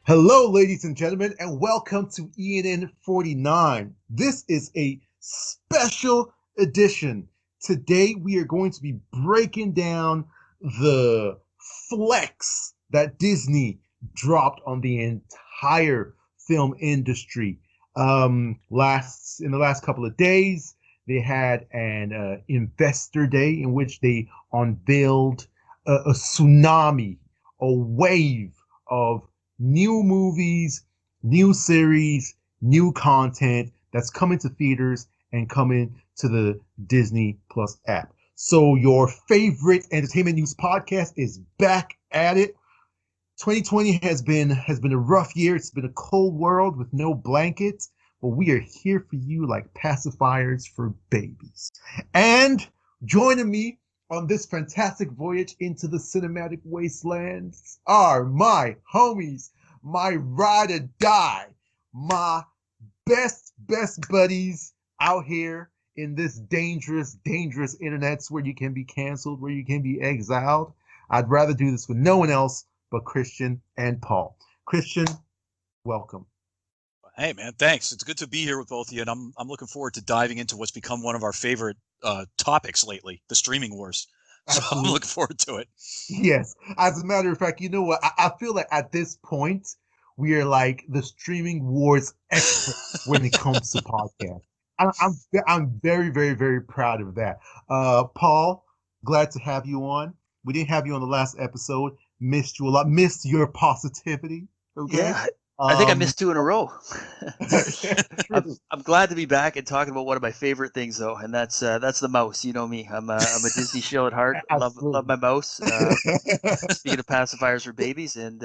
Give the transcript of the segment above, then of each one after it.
Hello, ladies and gentlemen, and welcome to ENN 49. This is a special edition. Today, we are going to be breaking down the flex that Disney dropped on the entire film industry. In the last couple of days, they had an investor day in which they unveiled a tsunami, a wave of new movies, new series, new content that's coming to theaters and coming to the Disney Plus app. So your favorite entertainment news podcast is back at it. 2020 has been a rough year. It's been a cold world with no blankets, but we are here for you like pacifiers for babies. And joining me on this fantastic voyage into the cinematic wastelands are my homies, my ride or die, my best buddies out here in this dangerous internets where you can be canceled, where you can be exiled. I'd rather do this with no one else but Christian and Paul. Christian, welcome. Hey man, thanks. It's good to be here with both of you, and I'm looking forward to diving into what's become one of our favorite topics lately, the streaming wars. So Absolutely. I'm looking forward to it. Yes. As a matter of fact, you know what? I feel like at this point, we are like the streaming wars experts when it comes to podcasts. I'm very proud of that. Paul, glad to have you on. We didn't have you on the last episode. Missed you a lot. Missed your positivity. Okay. Yeah, I think I missed two in a row. I'm, True. I'm glad to be back and talking about one of my favorite things, though, and that's the mouse. You know me. I'm a Disney shill at heart. Love my mouse. Speaking of pacifiers for babies, and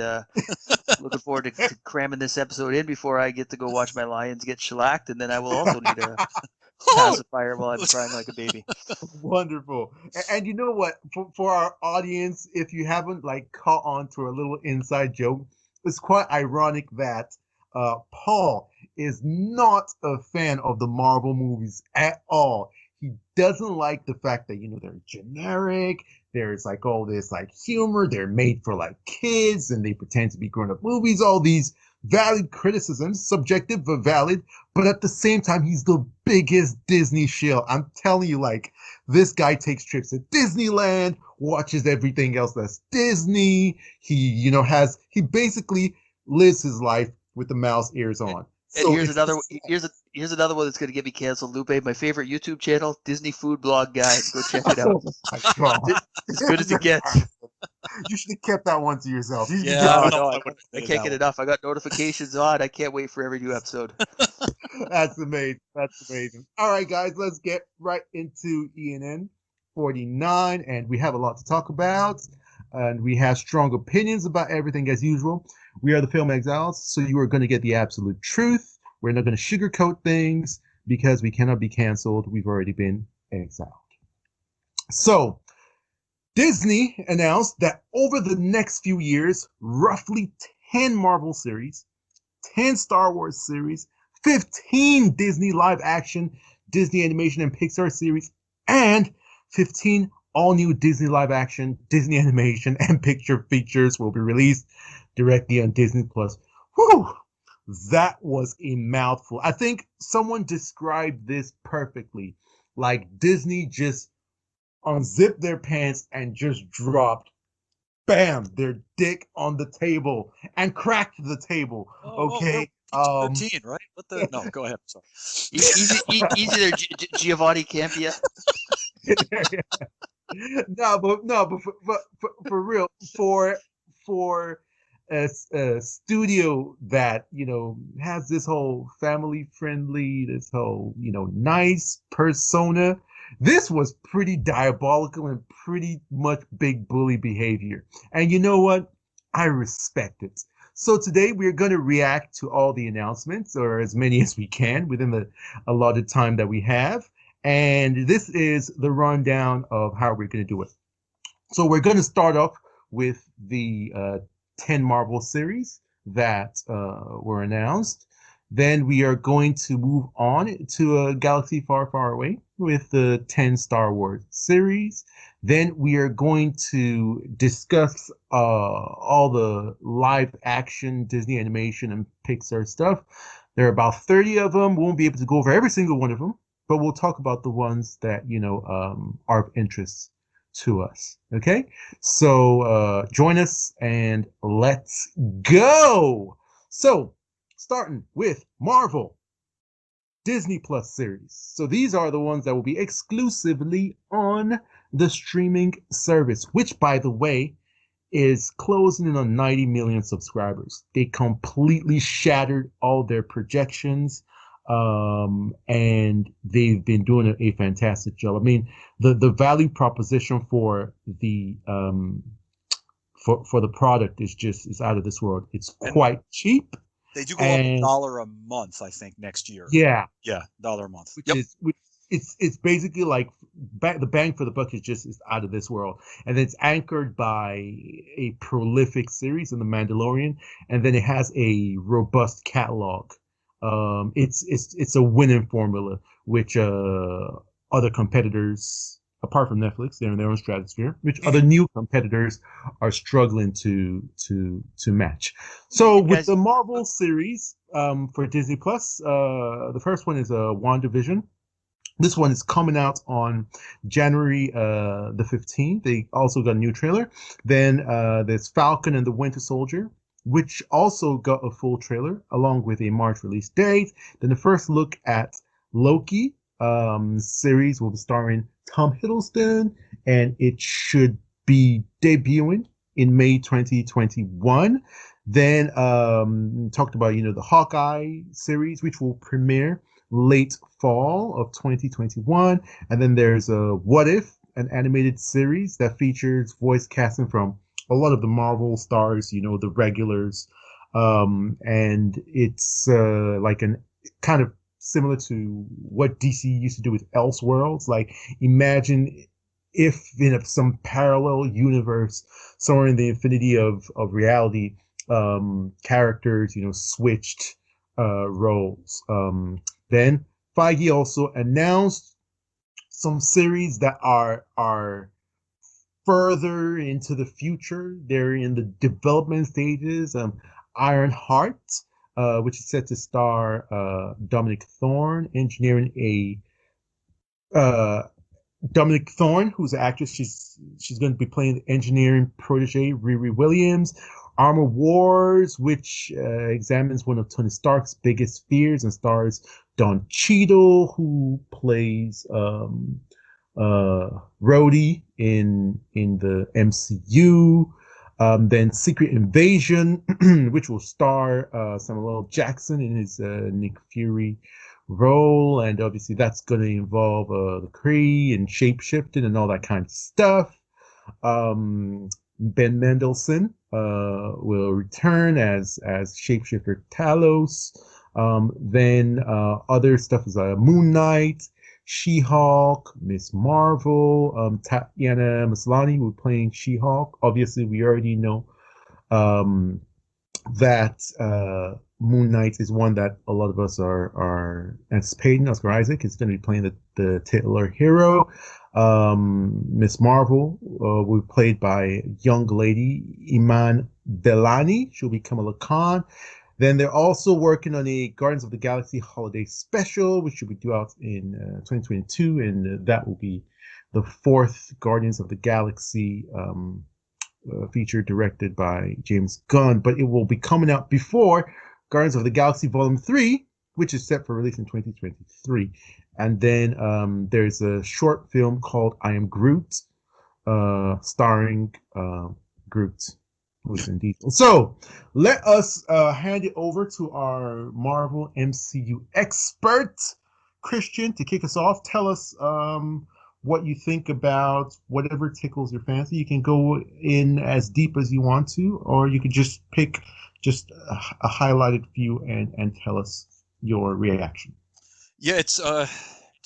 looking forward to cramming this episode in before I get to go watch my lions get shellacked, and then I will also need a pacifier while I'm crying like a baby. Wonderful. And you know what? For our audience, if you haven't like caught on to a little inside joke, it's quite ironic that Paul is not a fan of the Marvel movies at all. He doesn't like the fact that, they're generic. There's like all this like humor. They're made for like kids and they pretend to be grown up movies. All these valid criticisms, subjective but valid. But at the same time, he's the biggest Disney shill. I'm telling you, like, this guy takes trips to Disneyland, watches everything else that's Disney. He basically lives his life with the mouse ears on. And So here's it's another here's another one that's going to get me canceled. Lupe, my favorite YouTube channel, Disney Food Blog Guide. Go check it out. Oh my god. As good as it gets. You should have kept that one to yourself. You should Yeah, have I Oh don't know no, if I I, would have I admitted can't that get one. enough. I got notifications on. I can't wait for every new episode. That's amazing. That's amazing. All right, guys, let's get right into ENN 49. And we have a lot to talk about. And we have strong opinions about everything as usual. We are the Film Exiles, so you are going to get the absolute truth. We're not going to sugarcoat things because we cannot be canceled. We've already been exiled. So, Disney announced that over the next few years, roughly 10 Marvel series, 10 Star Wars series, 15 Disney live action, Disney animation, and Pixar series, and 15 all new Disney live action, Disney animation, and picture features will be released directly on Disney Plus. Whew! That was a mouthful. I think someone described this perfectly. Like Disney just unzipped their pants and just dropped, bam, their dick on the table and cracked the table. Oh, we're Okay. PG-13, right? What the? No, go ahead. Sorry. Easy there, Giovanni Campia. No, but for real, for a studio that has this whole family friendly, this whole nice persona, this was pretty diabolical and pretty much big bully behavior. And you know what? I respect it. So today we're going to react to all the announcements, or as many as we can within the allotted time that we have. And this is the rundown of how we're going to do it. So we're going to start off with the 10 Marvel series that were announced. Then we are going to move on to a galaxy far away with the 10 Star Wars series. Then we are going to discuss all the live action Disney animation and Pixar stuff. There are about 30 of them. We won't be able to go over every single one of them, but we'll talk about the ones that, are of interest to us. Okay? So join us and let's go. So, starting with Marvel Disney Plus series. So these are the ones that will be exclusively on the streaming service, which, by the way, is closing in on 90 million subscribers. They completely shattered all their projections, and they've been doing a fantastic job. I mean, the value proposition for the for the product is out of this world. It's quite cheap. They do go up $1 a month, I think, next year. Yeah, $1 a month. It's basically like the bang for the buck is out of this world, and it's anchored by a prolific series in The Mandalorian, and then it has a robust catalog. It's a winning formula, which other competitors, apart from Netflix, they're in their own stratosphere, which other new competitors are struggling to match. So with the Marvel series for Disney Plus, the first one is WandaVision. This one is coming out on January the 15th. They also got a new trailer. Then there's Falcon and the Winter Soldier, which also got a full trailer along with a March release date. Then the first look at Loki series will be starring Tom Hiddleston, and it should be debuting in May 2021. Then talked about the Hawkeye series, which will premiere late fall of 2021. And then there's What If, an animated series that features voice casting from a lot of the Marvel stars, the regulars, and it's like an kind of similar to what DC used to do with Elseworlds. Like, imagine if in some parallel universe, somewhere in the infinity of reality, characters, switched roles. Then Feige also announced some series that are further into the future. They're in the development stages. Ironheart, which is set to star Dominic Thorne, Dominic Thorne, who's an actress. She's going to be playing the engineering protege Riri Williams. Armor Wars, which examines one of Tony Stark's biggest fears and stars Don Cheadle, who plays Rhodey in the MCU. Then Secret Invasion, which will star Samuel L. Jackson in his Nick Fury role, and obviously that's going to involve the Kree and shapeshifting and all that kind of stuff. Ben Mendelsohn will return as shapeshifter Talos. Then other stuff is Moon Knight, She-Hulk, Miss Marvel, Tatiana Maslany will be playing She-Hulk. Obviously, we already know that Moon Knight is one that a lot of us are anticipating. Oscar Isaac is going to be playing the titular hero. Miss Marvel will be played by young lady Iman Delani. She'll be Kamala Khan. Then they're also working on a Guardians of the Galaxy holiday special, which should be due out in 2022, and that will be the fourth Guardians of the Galaxy feature directed by James Gunn, but it will be coming out before Guardians of the Galaxy Volume 3, which is set for release in 2023. And then there's a short film called I Am Groot, starring Groot. Indeed. So let us hand it over to our Marvel MCU expert, Christian, to kick us off. Tell us what you think about whatever tickles your fancy. You can go in as deep as you want to, or you could just pick just a highlighted view and tell us your reaction. Yeah, it's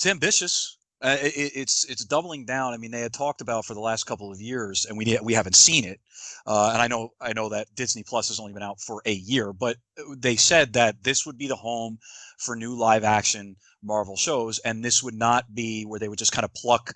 ambitious. It's doubling down. I mean, they had talked about for the last couple of years, and we haven't seen it. And I know that Disney Plus has only been out for a year, but they said that this would be the home for new live action Marvel shows, and this would not be where they would just kind of pluck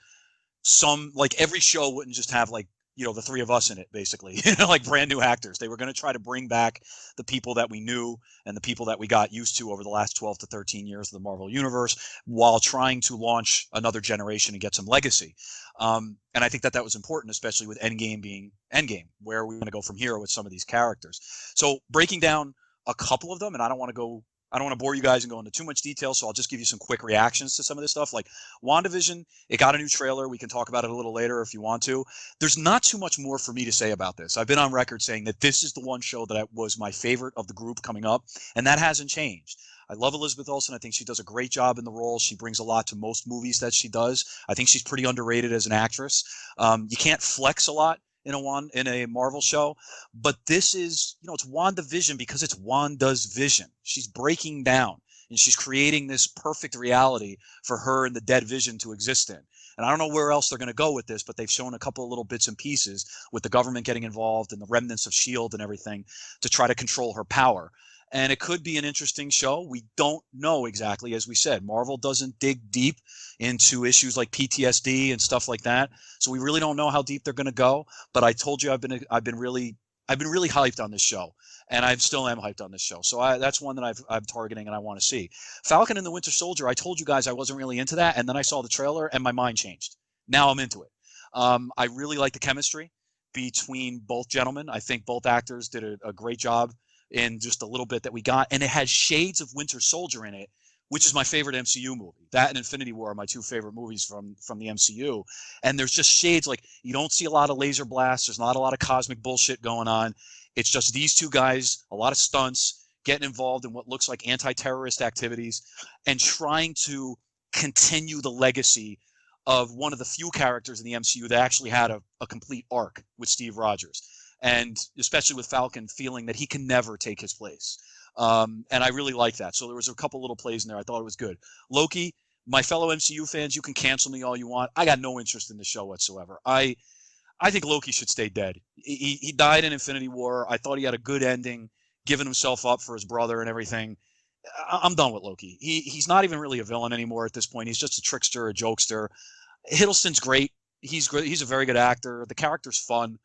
some, like every show wouldn't just have like, the three of us in it, basically, like brand new actors. They were going to try to bring back the people that we knew and the people that we got used to over the last 12 to 13 years of the Marvel Universe, while trying to launch another generation and get some legacy. And I think that was important, especially with Endgame being Endgame, where we're going to go from here with some of these characters. So breaking down a couple of them, and I don't want to bore you guys and go into too much detail, so I'll just give you some quick reactions to some of this stuff. Like WandaVision, it got a new trailer. We can talk about it a little later if you want to. There's not too much more for me to say about this. I've been on record saying that this is the one show that was my favorite of the group coming up, and that hasn't changed. I love Elizabeth Olsen. I think she does a great job in the role. She brings a lot to most movies that she does. I think she's pretty underrated as an actress. You can't flex a lot in a Marvel show, but this is, it's WandaVision because it's Wanda's vision. She's breaking down and she's creating this perfect reality for her and the dead Vision to exist in. And I don't know where else they're going to go with this, but they've shown a couple of little bits and pieces with the government getting involved and the remnants of S.H.I.E.L.D. and everything to try to control her power. And it could be an interesting show. We don't know exactly. As we said, Marvel doesn't dig deep into issues like PTSD and stuff like that. So we really don't know how deep they're going to go. But I told you I've been really hyped on this show, and I still am hyped on this show. So that's one that I'm targeting and I want to see. Falcon and the Winter Soldier, I told you guys I wasn't really into that, and then I saw the trailer and my mind changed. Now I'm into it. I really like the chemistry between both gentlemen. I think both actors did a great job in just a little bit that we got, and it had shades of Winter Soldier in it, which is my favorite MCU movie. That and Infinity War are my two favorite movies from the MCU. And there's just shades, like you don't see a lot of laser blasts. There's not a lot of cosmic bullshit going on. It's just these two guys, a lot of stunts, getting involved in what looks like anti-terrorist activities and trying to continue the legacy of one of the few characters in the MCU that actually had a complete arc with Steve Rogers. And especially with Falcon feeling that he can never take his place. And I really like that. So there was a couple little plays in there. I thought it was good. Loki, my fellow MCU fans, you can cancel me all you want. I got no interest in the show whatsoever. I think Loki should stay dead. He died in Infinity War. I thought he had a good ending, giving himself up for his brother and everything. I'm done with Loki. He's not even really a villain anymore at this point. He's just a trickster, a jokester. Hiddleston's great. He's great. He's a very good actor. The character's fun.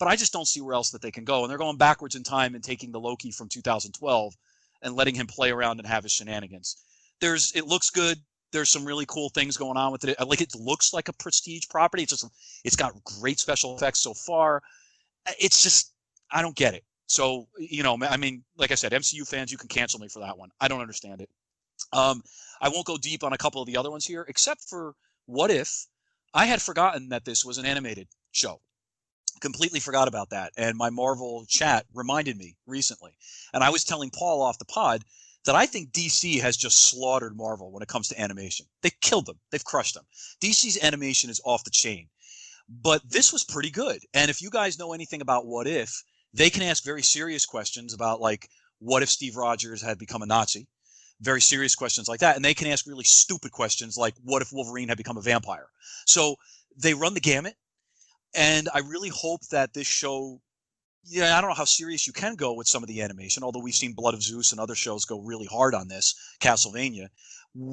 But I just don't see where else that they can go. And they're going backwards in time and taking the Loki from 2012 and letting him play around and have his shenanigans. It looks good. There's some really cool things going on with it. Like, it looks like a prestige property. It's got great special effects so far. It's just, I don't get it. So, I mean, like I said, MCU fans, you can cancel me for that one. I don't understand it. I won't go deep on a couple of the other ones here, except for What If. I had forgotten that this was an animated show. Completely forgot about that, and my Marvel chat reminded me recently. And I was telling Paul off the pod that I think DC has just slaughtered Marvel when it comes to animation. They've killed them. They've crushed them. DC's animation is off the chain. But this was pretty good. And if you guys know anything about What If, they can ask very serious questions about, like, what if Steve Rogers had become a Nazi? Very serious questions like that. And they can ask really stupid questions like, what if Wolverine had become a vampire? So they run the gamut. And I really hope that this show, I don't know how serious you can go with some of the animation, although we've seen Blood of Zeus and other shows go really hard on this, Castlevania.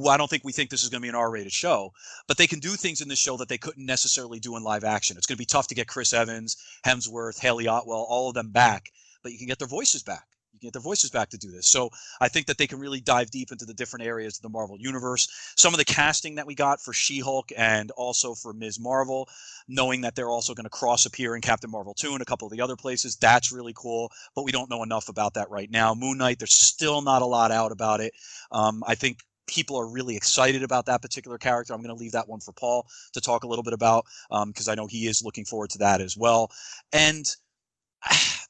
I don't think we think this is going to be an R-rated show, but they can do things in this show that they couldn't necessarily do in live action. It's going to be tough to get Chris Evans, Hemsworth, Haley Otwell, all of them back, but you can get their voices back. You can get their voices back to do this. So I think that they can really dive deep into the different areas of the Marvel Universe. Some of the casting that we got for She-Hulk and also for Ms. Marvel, knowing that they're also going to cross appear in Captain Marvel 2 and a couple of the other places, that's really cool, but we don't know enough about that right now. Moon Knight, there's still not a lot out about it. I think people are really excited about that particular character. I'm going to leave that one for Paul to talk a little bit about, because I know he is looking forward to that as well. And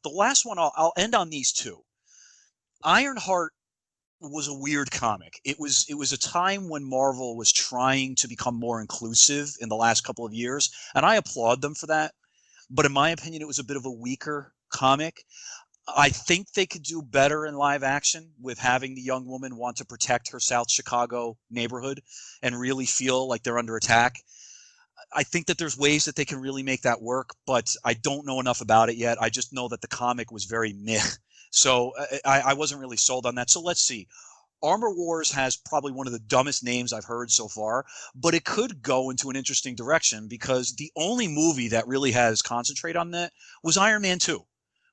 the last one, I'll end on these two. Ironheart was a weird comic. It was a time when Marvel was trying to become more inclusive in the last couple of years, and I applaud them for that. But in my opinion, it was a bit of a weaker comic. I think they could do better in live action with having the young woman want to protect her South Chicago neighborhood and really feel like they're under attack. I think that there's ways that they can really make that work, but I don't know enough about it yet. I just know that the comic was very meh. So I wasn't really sold on that. So let's see. Armor Wars has probably one of the dumbest names I've heard so far, but it could go into an interesting direction because the only movie that really has concentrate on that was Iron Man 2,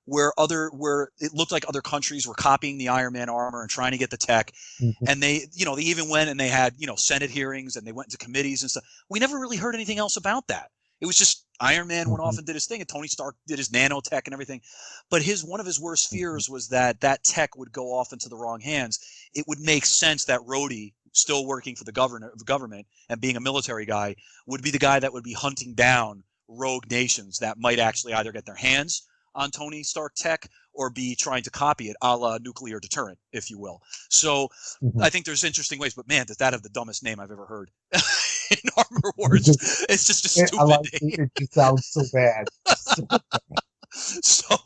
where it looked like other countries were copying the Iron Man armor and trying to get the tech. Mhm. And they even went and they had, Senate hearings and they went into committees and stuff. We never really heard anything else about that. It was just Iron Man went off and did his thing, and Tony Stark did his nanotech and everything. But one of his worst fears was that tech would go off into the wrong hands. It would make sense that Rhodey, still working for the government and being a military guy, would be the guy that would be hunting down rogue nations that might actually either get their hands on Tony Stark tech or be trying to copy it, a la nuclear deterrent, if you will. So I think there's interesting ways, but man, does that have the dumbest name I've ever heard. In Armor Wars, it's just a stupid name. It just sounds so bad. So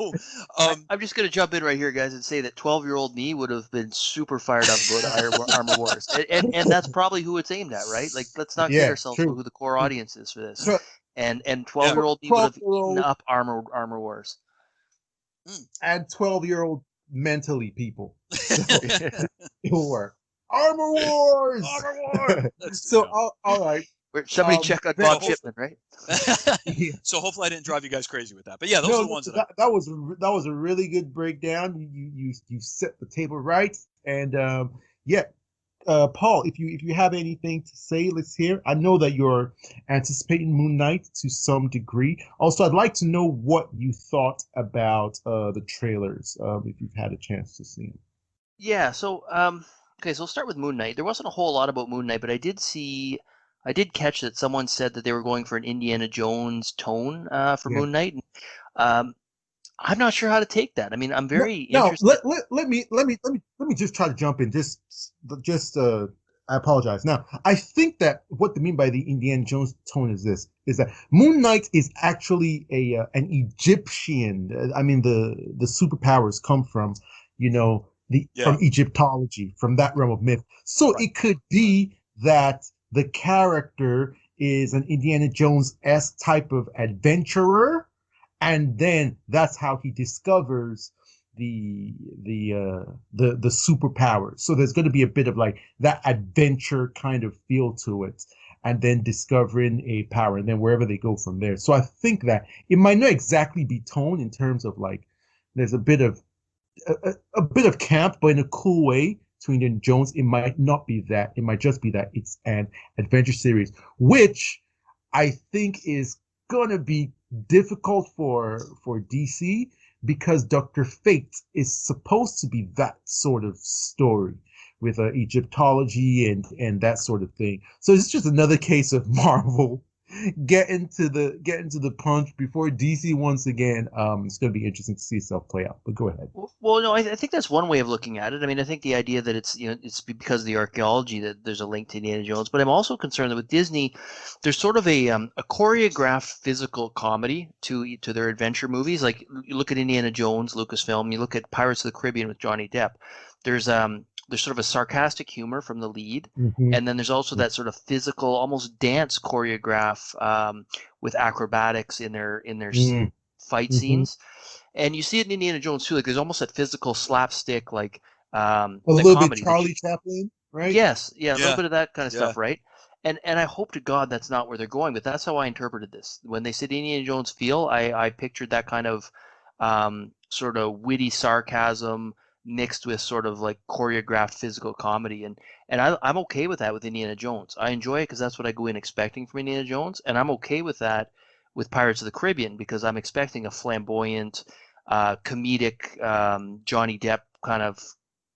I'm just going to jump in right here, guys, and say that 12-year-old me would have been super fired up about Armor Wars. And that's probably who it's aimed at, right? Like, let's not kid ourselves about who the core audience is for this. And 12-year-old me would have eaten up Armor Wars. And 12-year-old mentally people. It'll work. Armor Wars! Armor Wars! So, all right. Somebody check on Bob Shipman, right? So hopefully I didn't drive you guys crazy with that. But yeah, those are the ones that was a really good breakdown. You set the table right. And Paul, if you have anything to say, let's hear. I know that you're anticipating Moon Knight to some degree. Also, I'd like to know what you thought about the trailers, if you've had a chance to see them. Yeah. So okay, so we'll start with Moon Knight. There wasn't a whole lot about Moon Knight, but I did catch that someone said that they were going for an Indiana Jones tone for Moon Knight. I'm not sure how to take that. I mean, I'm very interested. Let me just try to jump in. I apologize. Now, I think that what they mean by the Indiana Jones tone is that Moon Knight is actually an Egyptian. I mean, the superpowers come from, from Egyptology, from that realm of myth. So it could be that the character is an Indiana Jones-esque type of adventurer, and then that's how he discovers the superpowers. So there's going to be a bit of like that adventure kind of feel to it, and then discovering a power, and then wherever they go from there. So I think that it might not exactly be tone in terms of like there's a bit of camp, but in a cool way. To Indiana Jones, it might not be that. It might just be that it's an adventure series, which I think is gonna be difficult for DC because Dr. Fate is supposed to be that sort of story with Egyptology and that sort of thing. So it's just another case of Marvel getting to the punch before DC once again. It's going to be interesting to see itself play out. But go ahead. Well, no, I think that's one way of looking at it. I mean, I think the idea that it's because of the archaeology that there's a link to Indiana Jones. But I'm also concerned that with Disney, there's sort of a choreographed physical comedy to their adventure movies. Like you look at Indiana Jones, Lucasfilm. You look at Pirates of the Caribbean with Johnny Depp. There's sort of a sarcastic humor from the lead, and then there's also that sort of physical, almost dance choreograph with acrobatics in their fight scenes, and you see it in Indiana Jones too. Like there's almost that physical slapstick, like a little bit Charlie Chaplin, right? Yes, a little bit of that kind of stuff, right? And I hope to God that's not where they're going, but that's how I interpreted this. When they said Indiana Jones feel, I pictured that kind of sort of witty sarcasm mixed with sort of like choreographed physical comedy, and I'm okay with that with Indiana Jones. I enjoy it because that's what I go in expecting from Indiana Jones, and I'm okay with that with Pirates of the Caribbean because I'm expecting a flamboyant, comedic Johnny Depp kind of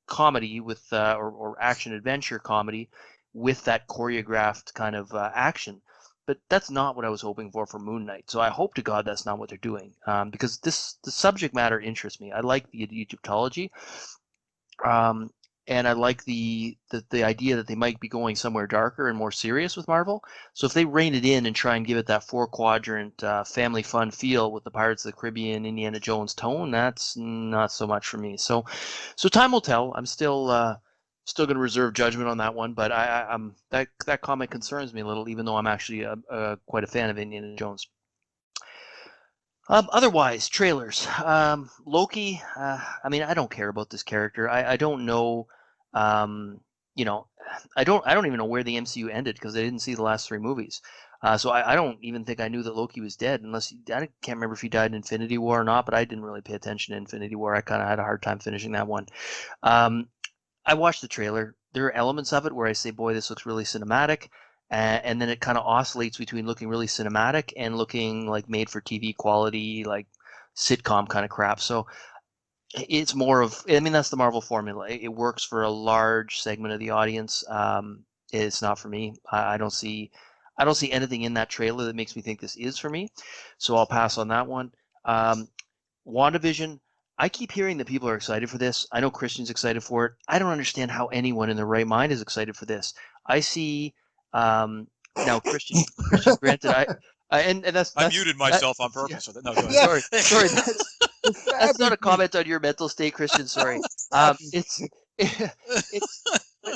comedy with or action adventure comedy with that choreographed kind of action. But that's not what I was hoping for Moon Knight. So I hope to God that's not what they're doing, because the subject matter interests me. I like the Egyptology, and I like the idea that they might be going somewhere darker and more serious with Marvel. So if they rein it in and try and give it that 4-quadrant family fun feel with the Pirates of the Caribbean, Indiana Jones tone, that's not so much for me. So time will tell. I'm still going to reserve judgment on that one, but that comment concerns me a little, even though I'm actually quite a fan of Indiana Jones. Otherwise, trailers. Loki. I mean, I don't care about this character. I don't know You know, I don't even know where the MCU ended because I didn't see the last 3 movies. So I don't even think I knew that Loki was dead I can't remember if he died in Infinity War or not, but I didn't really pay attention to Infinity War. I kind of had a hard time finishing that one. Um, I watched the trailer. There are elements of it where I say, boy, this looks really cinematic. And then it kind of oscillates between looking really cinematic and looking like made for TV quality, like sitcom kind of crap. So it's more of, I mean, that's the Marvel formula. It works for a large segment of the audience. It's not for me. I don't see anything in that trailer that makes me think this is for me. So I'll pass on that one. WandaVision, I keep hearing that people are excited for this. I know Christian's excited for it. I don't understand how anyone in their right mind is excited for this. I see, now Christian, granted, and that's I muted myself on yeah, purpose with it. No, go ahead. sorry, that's not a comment on your mental state, Christian. Sorry. It's it's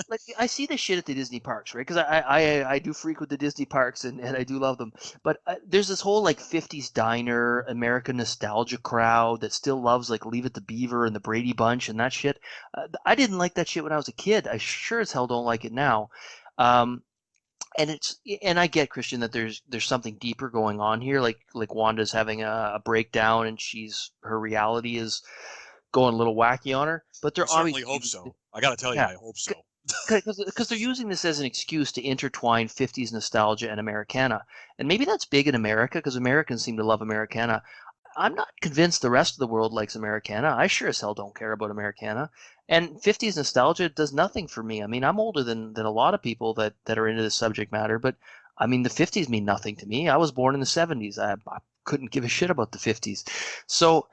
like I see this shit at the Disney parks, right? Because I do frequent the Disney parks and I do love them. But there's this whole like 50s diner American nostalgia crowd that still loves like Leave It to Beaver and the Brady Bunch and that shit. I didn't like that shit when I was a kid. I sure as hell don't like it now. Um, and I get, Christian, that there's something deeper going on here, like Wanda's having a breakdown and her reality is going a little wacky on her, but I they're certainly obviously hope so. I got to tell you, yeah, I hope so. because they're using this as an excuse to intertwine 50s nostalgia and Americana, and maybe that's big in America because Americans seem to love Americana. I'm not convinced the rest of the world likes Americana. I sure as hell don't care about Americana. And 50s nostalgia does nothing for me. I mean, I'm older than a lot of people that are into this subject matter, but I mean, the 50s mean nothing to me. I was born in the 70s. I couldn't give a shit about the 50s. So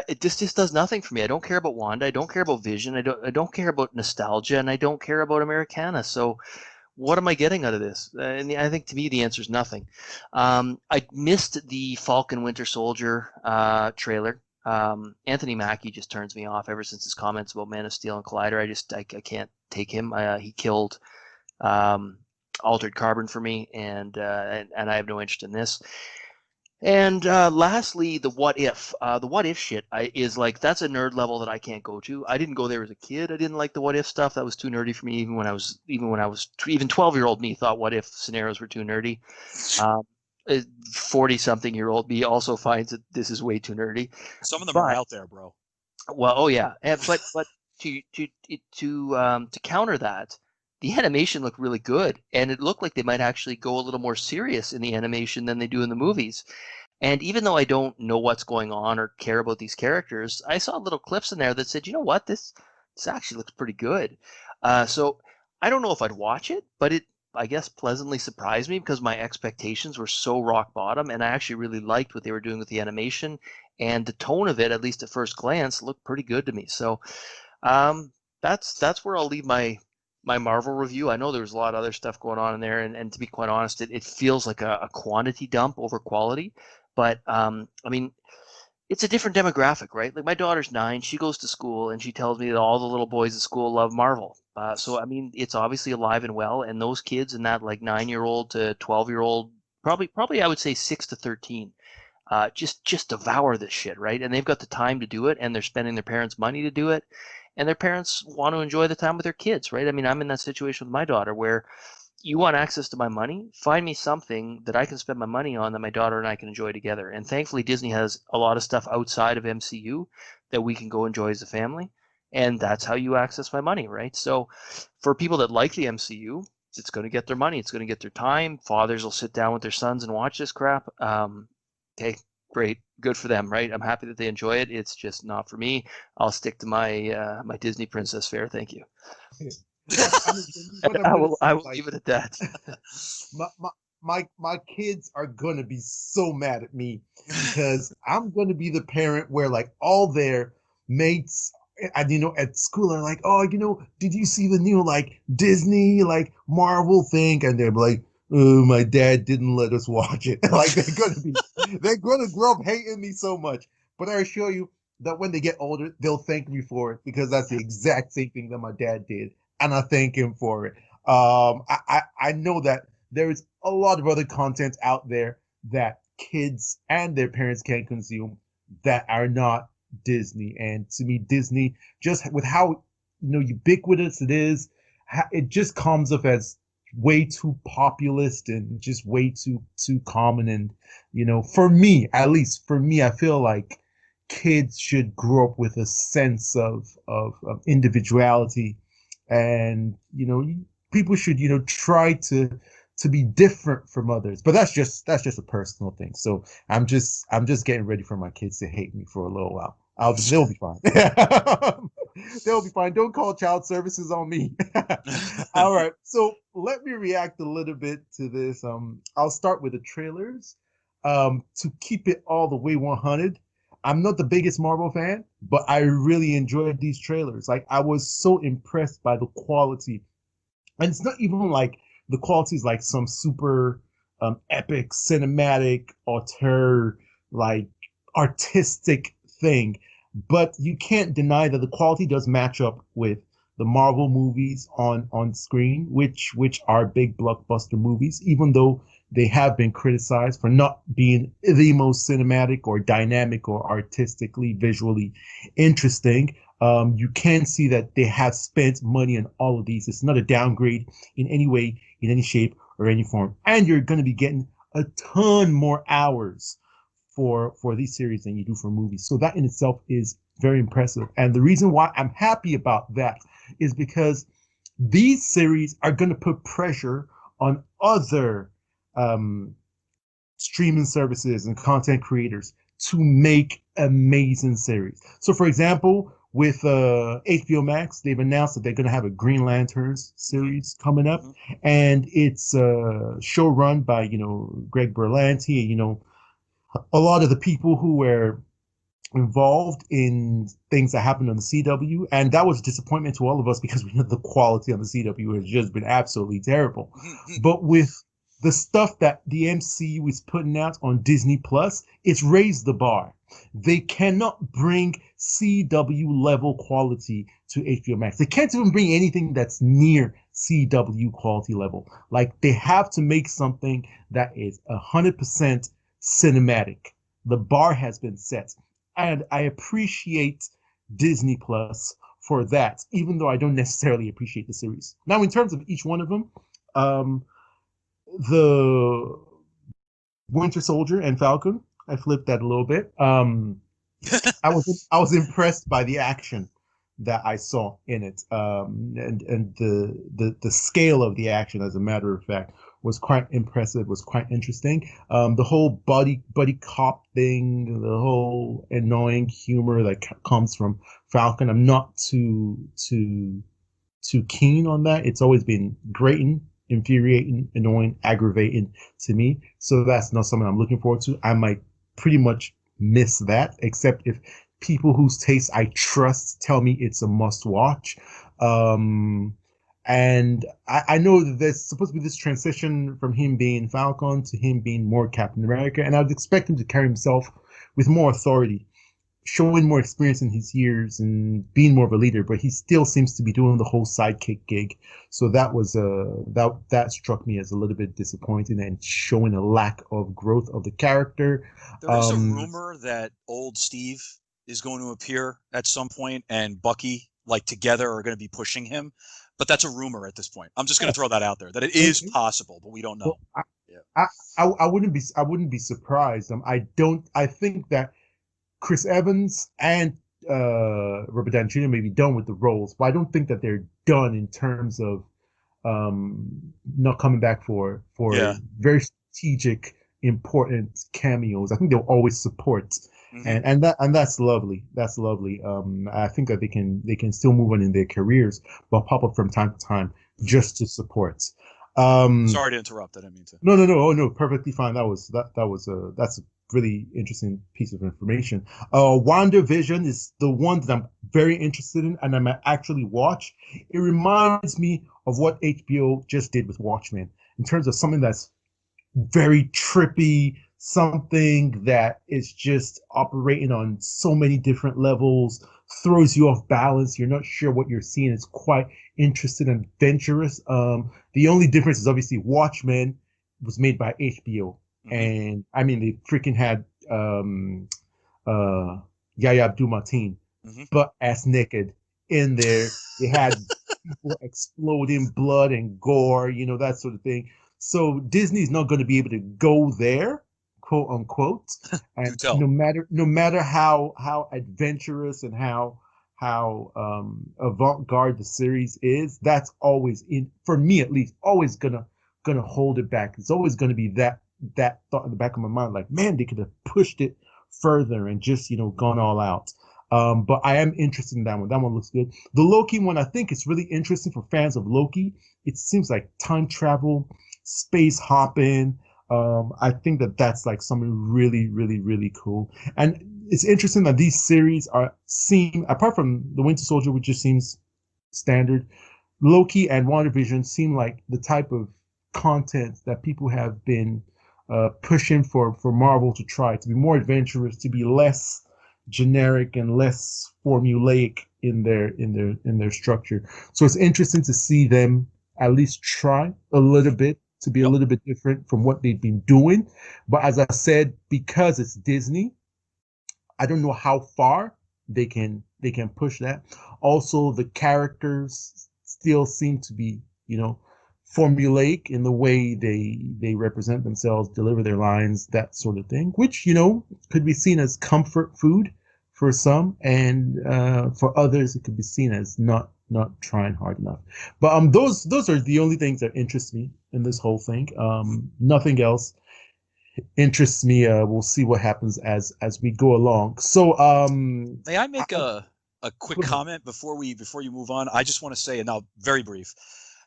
it just does nothing for me. I don't care about Wanda. I don't care about Vision. I don't care about nostalgia, and I don't care about Americana. So what am I getting out of this? And I think to me the answer is nothing. I missed the Falcon Winter Soldier trailer. Anthony Mackie just turns me off ever since his comments about Man of Steel and Collider. I can't take him. He killed Altered Carbon for me, and I have no interest in this. And lastly, the what if. The what if shit is like, that's a nerd level that I can't go to. I didn't go there as a kid. I didn't like the what if stuff. That was too nerdy for me. Even 12-year-old me thought what if scenarios were too nerdy. 40-something-year-old me also finds that this is way too nerdy. Some of them are out there, bro. Well, oh yeah, but to counter that, the animation looked really good, and it looked like they might actually go a little more serious in the animation than they do in the movies. And even though I don't know what's going on or care about these characters, I saw little clips in there that said, you know what, this actually looks pretty good. So I don't know if I'd watch it, but it, I guess, pleasantly surprised me because my expectations were so rock bottom, and I actually really liked what they were doing with the animation, and the tone of it, at least at first glance, looked pretty good to me. So that's where I'll leave my Marvel review. I know there's a lot of other stuff going on in there, and to be quite honest, it feels like a quantity dump over quality. But I mean, it's a different demographic, right? Like my daughter's 9, she goes to school, and she tells me that all the little boys at school love Marvel. So I mean, it's obviously alive and well, and those kids in that like 9-year-old to 12-year-old, probably I would say 6 to 13, just devour this shit, right? And they've got the time to do it, and they're spending their parents' money to do it, and their parents want to enjoy the time with their kids, right? I mean, I'm in that situation with my daughter where you want access to my money, find me something that I can spend my money on that my daughter and I can enjoy together. And thankfully, Disney has a lot of stuff outside of MCU that we can go enjoy as a family. And that's how you access my money, right? So for people that like the MCU, it's going to get their money. It's going to get their time. Fathers will sit down with their sons and watch this crap. Okay, great. Good for them, right? I'm happy that they enjoy it. It's just not for me. I'll stick to my my Disney princess fare. Thank you. I will leave it at that. my kids are gonna be so mad at me because I'm gonna be the parent where like all their mates and at school are like, oh, did you see the new like Disney like Marvel thing? And they're like, oh, my dad didn't let us watch it. Like they're gonna grow up hating me so much. But I assure you that when they get older, they'll thank me for it because that's the exact same thing that my dad did, and I thank him for it. I know that there is a lot of other content out there that kids and their parents can consume that are not Disney. And to me, Disney, just with how ubiquitous it is, it just comes off as way too populist and just way too common. And for me, at least for me, I feel like kids should grow up with a sense of individuality, and people should try to be different from others. But that's just a personal thing. So I'm just getting ready for my kids to hate me for a little while. They'll be fine. They'll be fine. Don't call child services on me. All right. So let me react a little bit to this. I'll start with the trailers. To keep it all the way 100, I'm not the biggest Marvel fan, but I really enjoyed these trailers. Like, I was so impressed by the quality. And it's not even like the quality is like some super epic cinematic auteur, like, artistic thing, but you can't deny that the quality does match up with the Marvel movies on screen, which are big blockbuster movies, even though they have been criticized for not being the most cinematic or dynamic or artistically visually interesting. You can see that they have spent money on all of these. It's not a downgrade in any way, in any shape or any form. And you're going to be getting a ton more hours for these series than you do for movies. So that in itself is very impressive. And the reason why I'm happy about that is because these series are going to put pressure on other streaming services and content creators to make amazing series. So, for example, with HBO Max, they've announced that they're going to have a Green Lanterns series coming up, and it's a show run by Greg Berlanti. A lot of the people who were involved in things that happened on the CW, and that was a disappointment to all of us because we know the quality on the CW has just been absolutely terrible. But with the stuff that the MCU is putting out on Disney Plus, it's raised the bar. They cannot bring CW level quality to HBO Max. They can't even bring anything that's near CW quality level. Like, they have to make something that is 100% cinematic. The bar has been set. And I appreciate Disney Plus for that, even though I don't necessarily appreciate the series. Now, in terms of each one of them, the Winter Soldier and Falcon, I flipped that a little bit. I was impressed by the action that I saw in it, and the scale of the action, as a matter of fact, was quite impressive. Was quite interesting. The whole buddy cop thing, the whole annoying humor that comes from Falcon, I'm not too keen on that. It's always been grating, infuriating, annoying, aggravating to me. So that's not something I'm looking forward to. I might pretty much miss that, except if people whose taste I trust tell me it's a must watch. And I know that there's supposed to be this transition from him being Falcon to him being more Captain America, and I would expect him to carry himself with more authority, showing more experience in his years and being more of a leader, but he still seems to be doing the whole sidekick gig. So that was that struck me as a little bit disappointing and showing a lack of growth of the character. There is a rumor that old Steve is going to appear at some point, and Bucky, like, together are going to be pushing him. But that's a rumor at this point. I'm just going to throw that out there, that it is possible, but we don't know. Well, I wouldn't be surprised. I think that Chris Evans and Robert Downey Jr. may be done with the roles, but I don't think that they're done in terms of not coming back for very strategic, important cameos. I think they'll always support, and that's lovely. That's lovely. I think that they can still move on in their careers, but pop up from time to time just to support. Sorry to interrupt. I didn't mean to. No. Oh no, perfectly fine. That's a really interesting piece of information. WandaVision is the one that I'm very interested in, and I might actually watch. It reminds me of what HBO just did with Watchmen in terms of something that's very trippy, something that is just operating on so many different levels, throws you off balance. You're not sure what you're seeing. It's quite interesting and adventurous. The only difference is obviously Watchmen was made by HBO. And I mean, they freaking had Yahya Abdul-Mateen, but ass naked in there. They had people exploding, blood and gore, that sort of thing. So Disney's not going to be able to go there, quote unquote. Do And tell. no matter how adventurous and how avant-garde the series is, that's always, for me at least, always gonna hold it back. It's always gonna be that thought in the back of my mind, like, man, they could have pushed it further and just gone all out. But I am interested in that one. That one looks good. The Loki one, I think it's really interesting for fans of Loki. It seems like time travel, space hopping. I think that's like something really, really, really cool. And it's interesting that these series seem, apart from the Winter Soldier, which just seems standard, Loki and WandaVision seem like the type of content that people have been pushing for Marvel to try to be more adventurous, to be less generic and less formulaic in their structure. So it's interesting to see them at least try a little bit to be a little bit different from what they've been doing. But as I said, because it's Disney, I don't know how far they can push that. Also, the characters still seem to be, formulaic in the way they represent themselves, deliver their lines, that sort of thing, which, could be seen as comfort food for some, and for others it could be seen as not trying hard enough. But those are the only things that interest me in this whole thing. Nothing else interests me. We'll see what happens as we go along. So may I make a quick comment before you move on? I just want to say, and now very brief,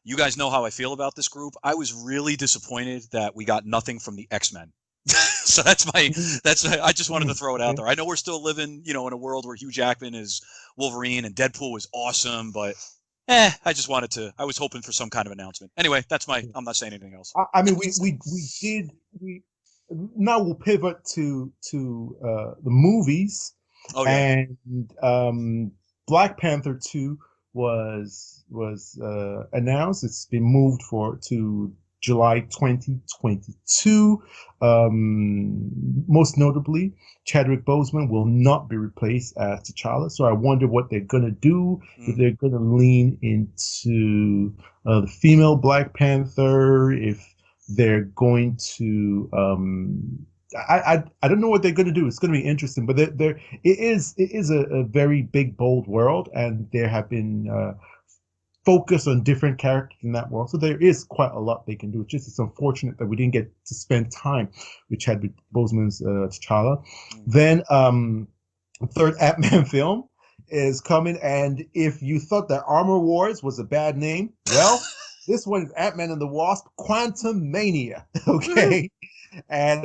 you guys know how I feel about this group. I was really disappointed that we got nothing from the X-Men. So I just wanted to throw it out there. I know we're still living, in a world where Hugh Jackman is Wolverine and Deadpool was awesome, but I was hoping for some kind of announcement. Anyway, I'm not saying anything else. I mean, now we'll pivot to the movies. Oh, yeah. And Black Panther 2 was announced. It's been moved to July 2022. Most notably, Chadwick Boseman will not be replaced as T'Challa. So I wonder what they're going to do, if they're going to lean into the female Black Panther, if they're going to I don't know what they're going to do. It's going to be interesting, but it is a very big, bold world, and there have been focus on different characters in that world. So there is quite a lot they can do. It's unfortunate that we didn't get to spend time with Chadwick Boseman's T'Challa. Then third Ant-Man film is coming, and if you thought that Armor Wars was a bad name, well, this one is Ant-Man and the Wasp: Quantumania. Okay. And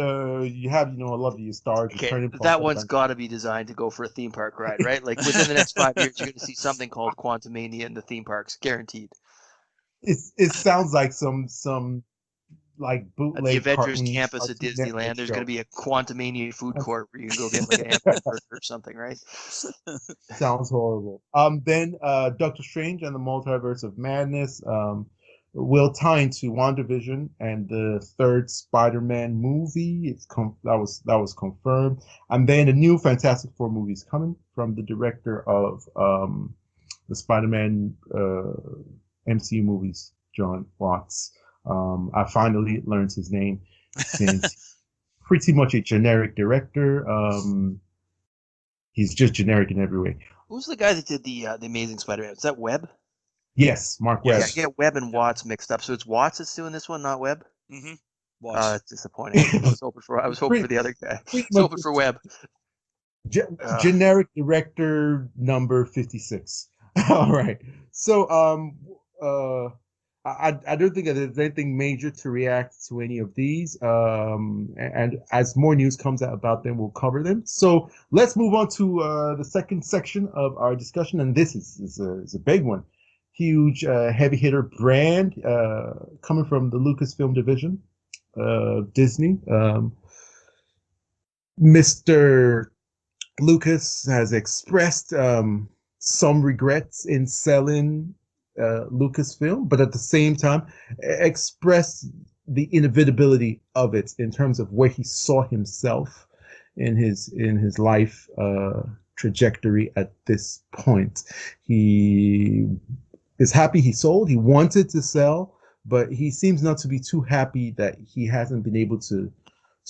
you have, a lot of your stars. Okay, that one's got to be designed to go for a theme park ride, right? Like within the next 5 years, you're going to see something called Quantumania in the theme parks, guaranteed. It sounds like some like bootleg at the Avengers cartoon campus at Disneyland. There's going to be a Quantumania food court where you can go get like an Ant-Man burger or something, right? Sounds horrible. Then Doctor Strange and the Multiverse of Madness will tie into WandaVision and the third Spider-Man movie. That was confirmed. And then a new Fantastic Four movie is coming from the director of the Spider-Man MCU movies, John Watts. I finally learned his name, since pretty much a generic director. He's just generic in every way. Who's the guy that did the Amazing Spider-Man? Is that Webb? Yes, Mark Webb. Yeah, I get Webb and Watts mixed up. So it's Watts that's doing this one, not Webb? Mm-hmm. Watts. It's disappointing. I was hoping for the other guy. I was hoping for Webb. Generic director number 56. All right. So I don't think that there's anything major to react to any of these. And as more news comes out about them, we'll cover them. So let's move on to the second section of our discussion, and this is a big one. Huge heavy hitter brand coming from the Lucasfilm division of Disney. Mr. Lucas has expressed some regrets in selling Lucasfilm, but at the same time expressed the inevitability of it in terms of where he saw himself in his life trajectory at this point. He is happy he sold. He wanted to sell, but he seems not to be too happy that he hasn't been able to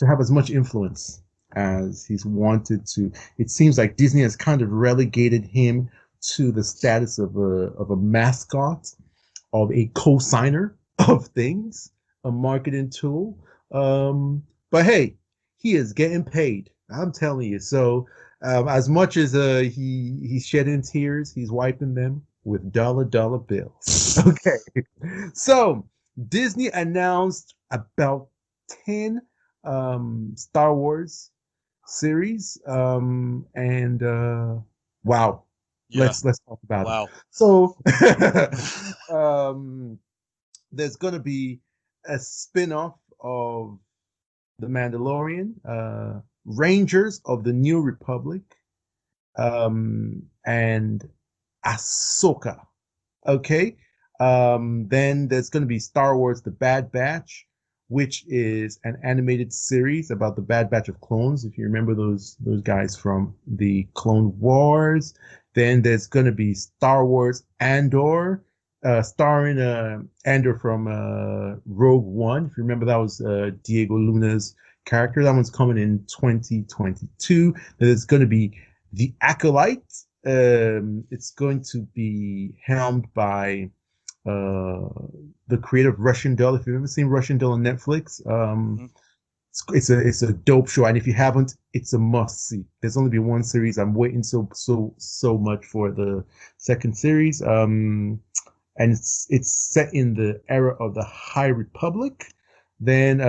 have as much influence as he's wanted to. It seems like Disney has kind of relegated him to the status of a mascot, of a co-signer of things, a marketing tool. But hey, he is getting paid. I'm telling you. So as much as he's shedding tears, he's wiping them with dollar bills. Okay. So Disney announced about 10 Star Wars series, and wow, Yeah. let's talk about Wow. it. So there's going to be a spin-off of The Mandalorian, Rangers of the New Republic, and Ahsoka. Okay. Then there's going to be Star Wars: The Bad Batch, which is an animated series about the Bad Batch of clones. If you remember those guys from the Clone Wars. Then there's going to be Star Wars Andor, starring Andor from Rogue One. If you remember, that was Diego Luna's character. That one's coming in 2022. Then there's going to be The Acolyte. It's going to be helmed by the creator of Russian Doll. If you've ever seen Russian Doll on Netflix, it's a dope show, and if you haven't, it's a must see. There's only been one series. I'm waiting so much for the second series. And it's set in the era of the High Republic. Then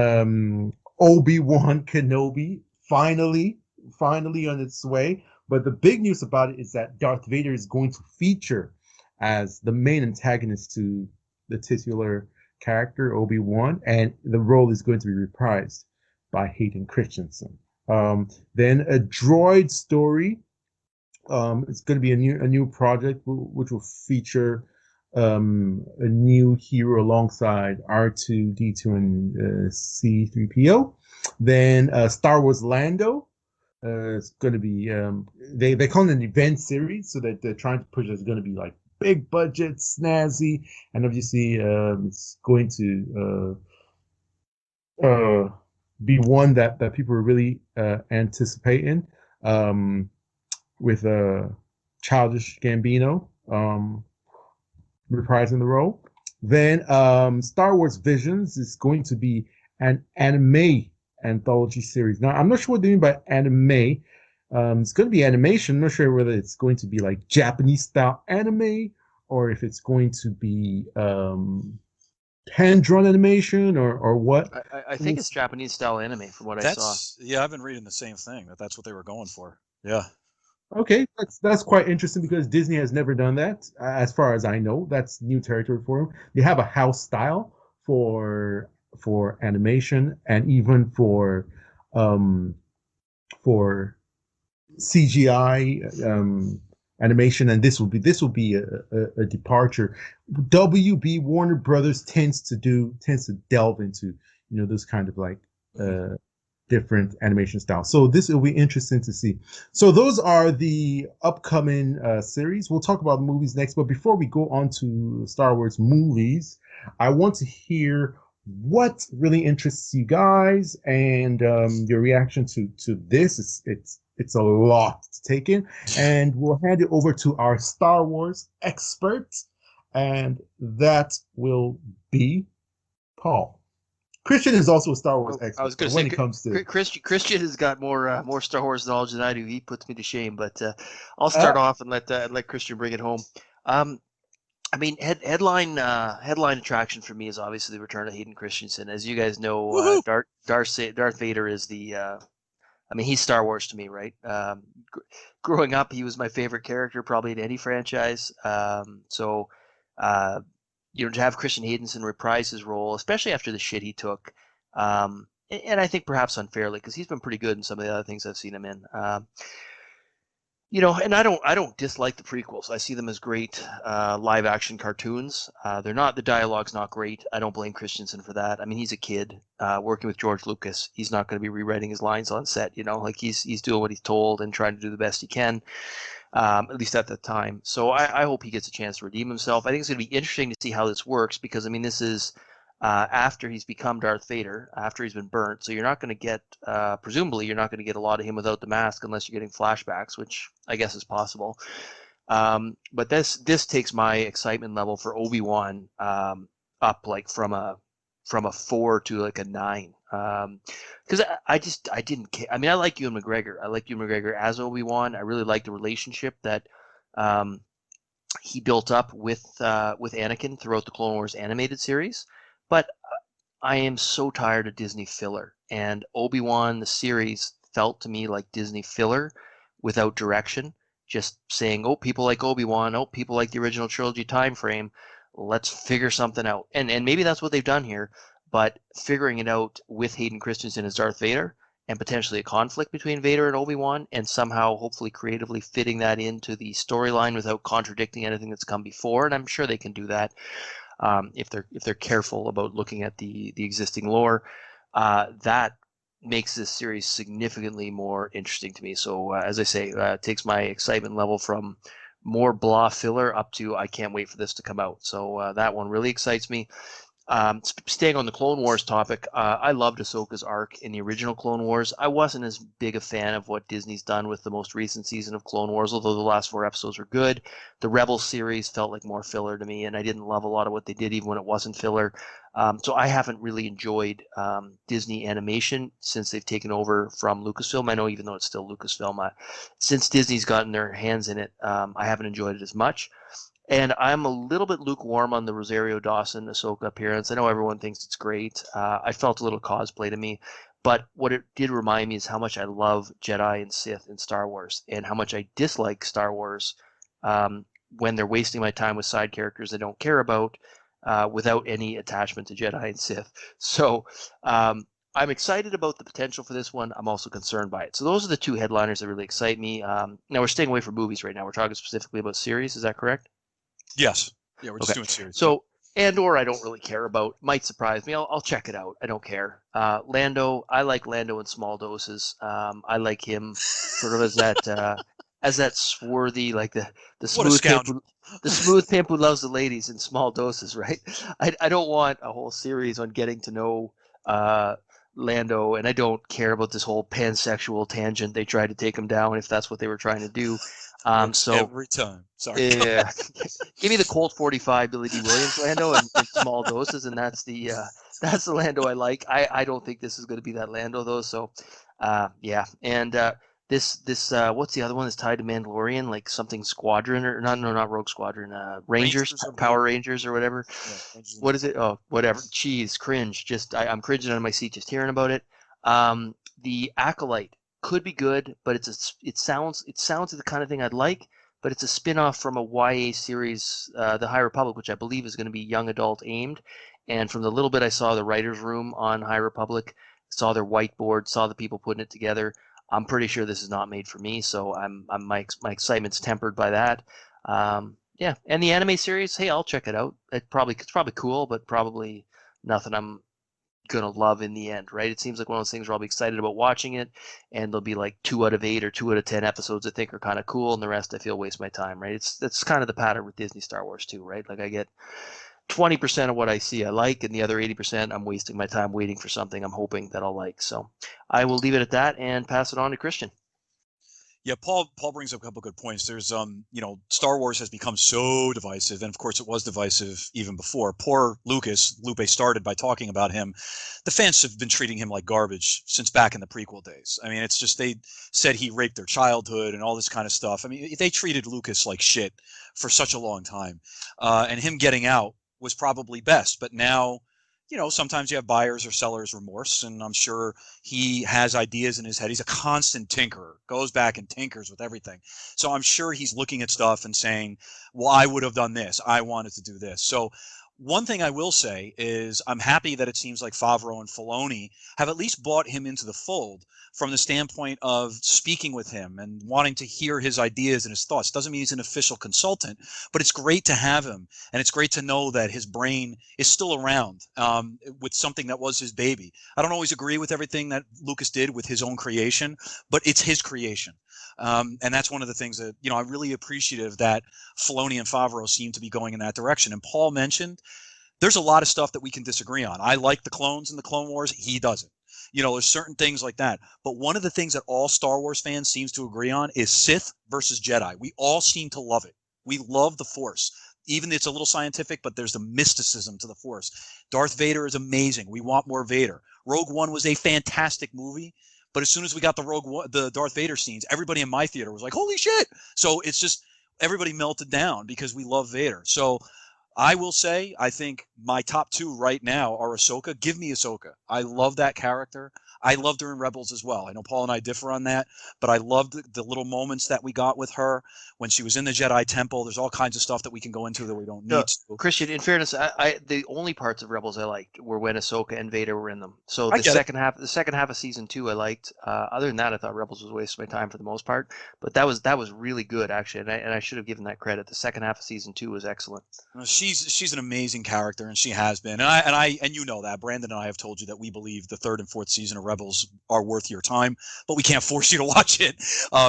Obi-Wan Kenobi finally on its way. But the big news about it is that Darth Vader is going to feature as the main antagonist to the titular character, Obi-Wan, and the role is going to be reprised by Hayden Christensen. Then a droid story. It's going to be a new project which will feature a new hero alongside R2-D2 and C-3PO. Then Star Wars Lando. It's going to be they call it an event series, so that they're trying to push it's going to be like big budget, snazzy, and obviously it's going to be one that people are really anticipating, with Childish Gambino reprising the role. Then Star Wars Visions is going to be an anime anthology series. Now, I'm not sure what they mean by anime. It's going to be animation. I'm not sure whether it's going to be like Japanese style anime or if it's going to be hand-drawn animation or what. I think it's Japanese style anime from what I saw. Yeah, I've been reading the same thing, that's what they were going for. Yeah. Okay, that's quite interesting because Disney has never done that, as far as I know. That's new territory for them. They have a house style for animation and even for CGI animation, and this will be a departure. WB Warner Brothers tends to delve into those kind of like different animation styles. So this will be interesting to see. So those are the upcoming series. We'll talk about movies next, but before we go on to Star Wars movies, I want to hear what really interests you guys and your reaction to this. It's a lot to take in, and we'll hand it over to our Star Wars expert, and that will be Paul. Christian is also a Star Wars expert. I was going to say, when it comes to Christian has got more Star Wars knowledge than I do. He puts me to shame, but I'll start off and let Christian bring it home. I mean, headline attraction for me is obviously the return of Hayden Christensen. As you guys know, Darth Vader is the. I mean, he's Star Wars to me, right? Growing up, he was my favorite character, probably in any franchise. So, to have Christian Haydenson reprise his role, especially after the shit he took, and I think perhaps unfairly, because he's been pretty good in some of the other things I've seen him in. And I don't dislike the prequels. I see them as great live action cartoons. The dialogue's not great. I don't blame Christensen for that. I mean, he's a kid working with George Lucas. He's not going to be rewriting his lines on set. Like he's doing what he's told and trying to do the best he can, at least at the time. So I hope he gets a chance to redeem himself. I think it's going to be interesting to see how this works because I mean, this is after he's become Darth Vader, after he's been burnt. So you're not going to get, presumably, you're not going to get a lot of him without the mask unless you're getting flashbacks, which I guess is possible. But this takes my excitement level for Obi-Wan up like from a 4 to like a 9. Because I didn't care. I mean, I like Ewan McGregor. I like Ewan McGregor as Obi-Wan. I really like the relationship that he built up with Anakin throughout the Clone Wars animated series. But I am so tired of Disney filler, and Obi-Wan, the series, felt to me like Disney filler without direction, just saying, oh, people like Obi-Wan, oh, people like the original trilogy time frame, let's figure something out. And maybe that's what they've done here, but figuring it out with Hayden Christensen as Darth Vader, and potentially a conflict between Vader and Obi-Wan, and somehow, hopefully, creatively fitting that into the storyline without contradicting anything that's come before, and I'm sure they can do that. If they're careful about looking at the existing lore, that makes this series significantly more interesting to me. So as I say, it takes my excitement level from more blah filler up to I can't wait for this to come out. So that one really excites me. Staying on the Clone Wars topic, I loved Ahsoka's arc in the original Clone Wars. I wasn't as big a fan of what Disney's done with the most recent season of Clone Wars, although the last 4 episodes were good. The Rebels series felt like more filler to me, and I didn't love a lot of what they did, even when it wasn't filler. So I haven't really enjoyed Disney animation since they've taken over from Lucasfilm. I know even though it's still Lucasfilm, since Disney's gotten their hands in it, I haven't enjoyed it as much. And I'm a little bit lukewarm on the Rosario Dawson Ahsoka appearance. I know everyone thinks it's great. I felt a little cosplay to me. But what it did remind me is how much I love Jedi and Sith in Star Wars, and how much I dislike Star Wars when they're wasting my time with side characters I don't care about without any attachment to Jedi and Sith. So I'm excited about the potential for this one. I'm also concerned by it. So those are the 2 headliners that really excite me. Now we're staying away from movies right now. We're talking specifically about series. Is that correct? Yes. Yeah, we're just doing series. So, Andor, I don't really care about. Might surprise me. I'll check it out. I don't care. Lando, I like Lando in small doses. I like him sort of as that swarthy, like the smooth pimp who loves the ladies in small doses, right? I don't want a whole series on getting to know Lando, and I don't care about this whole pansexual tangent they tried to take him down if that's what they were trying to do. So every time. Sorry. Yeah. Give me the Colt 45 Billy D. Williams Lando in small doses, and that's the Lando I like. I don't think this is going to be that Lando though. So, yeah. And this what's the other one that's tied to Mandalorian? Like something Squadron or not Rogue Squadron. Rangers, Power Rangers or whatever. Yeah, what is it? Oh, whatever. Jeez, cringe. Just I'm cringing on my seat just hearing about it. The Acolyte could be good, but it sounds like the kind of thing I'd like, but it's a spin-off from a YA series, The High Republic, which I believe is going to be young adult aimed. And from the little bit I saw the writer's room on High Republic, saw their whiteboard, saw the people putting it together, I'm pretty sure this is not made for me, so my excitement's tempered by that. Yeah, and the anime series, hey, I'll check it out. It's probably cool, but probably nothing I'm gonna love in the end, right? It seems like one of those things where I'll be excited about watching it, and there'll be like 2 out of 8 or 2 out of 10 episodes I think are kind of cool, and the rest I feel waste my time, right? That's kind of the pattern with Disney Star Wars too, right? Like I get 20% of what I see I like, and the other 80% I'm wasting my time waiting for something I'm hoping that I'll like. So I will leave it at that and pass it on to Christian. Yeah, Paul brings up a couple good points. There's Star Wars has become so divisive, and of course it was divisive even before. Poor Lucas, Lupe started by talking about him. The fans have been treating him like garbage since back in the prequel days. I mean, it's just they said he raped their childhood and all this kind of stuff. I mean, they treated Lucas like shit for such a long time. And him getting out was probably best, but now sometimes you have buyer's or seller's remorse, and I'm sure he has ideas in his head. He's a constant tinkerer, goes back and tinkers with everything. So I'm sure he's looking at stuff and saying, well, I would have done this. I wanted to do this. So One thing I will say is I'm happy that it seems like Favreau and Filoni have at least brought him into the fold from the standpoint of speaking with him and wanting to hear his ideas and his thoughts. Doesn't mean he's an official consultant, but it's great to have him, and it's great to know that his brain is still around with something that was his baby. I don't always agree with everything that Lucas did with his own creation, but it's his creation. And that's one of the things that, I'm really appreciative that Filoni and Favreau seem to be going in that direction. And Paul mentioned there's a lot of stuff that we can disagree on. I like the clones in the Clone Wars. He doesn't. There's certain things like that. But one of the things that all Star Wars fans seems to agree on is Sith versus Jedi. We all seem to love it. We love the Force. Even it's a little scientific, but there's the mysticism to the Force. Darth Vader is amazing. We want more Vader. Rogue One was a fantastic movie. But as soon as we got the Darth Vader scenes, everybody in my theater was like, holy shit. So it's just everybody melted down because we love Vader. So I will say, I think my top two right now are Ahsoka. Give me Ahsoka. I love that character. I loved her in Rebels as well. I know Paul and I differ on that, but I loved the little moments that we got with her when she was in the Jedi Temple. There's all kinds of stuff that we can go into that we don't need to. Christian, in fairness, I the only parts of Rebels I liked were when Ahsoka and Vader were in them. So the second half of season 2 I liked. Other than that, I thought Rebels was wasting my time for the most part. But that was really good actually, and I should have given that credit. The second half of season 2 was excellent. She's an amazing character, and she has been. And you know that Brandon and I have told you that we believe the third and fourth season of Rebels are worth your time, but we can't force you to watch it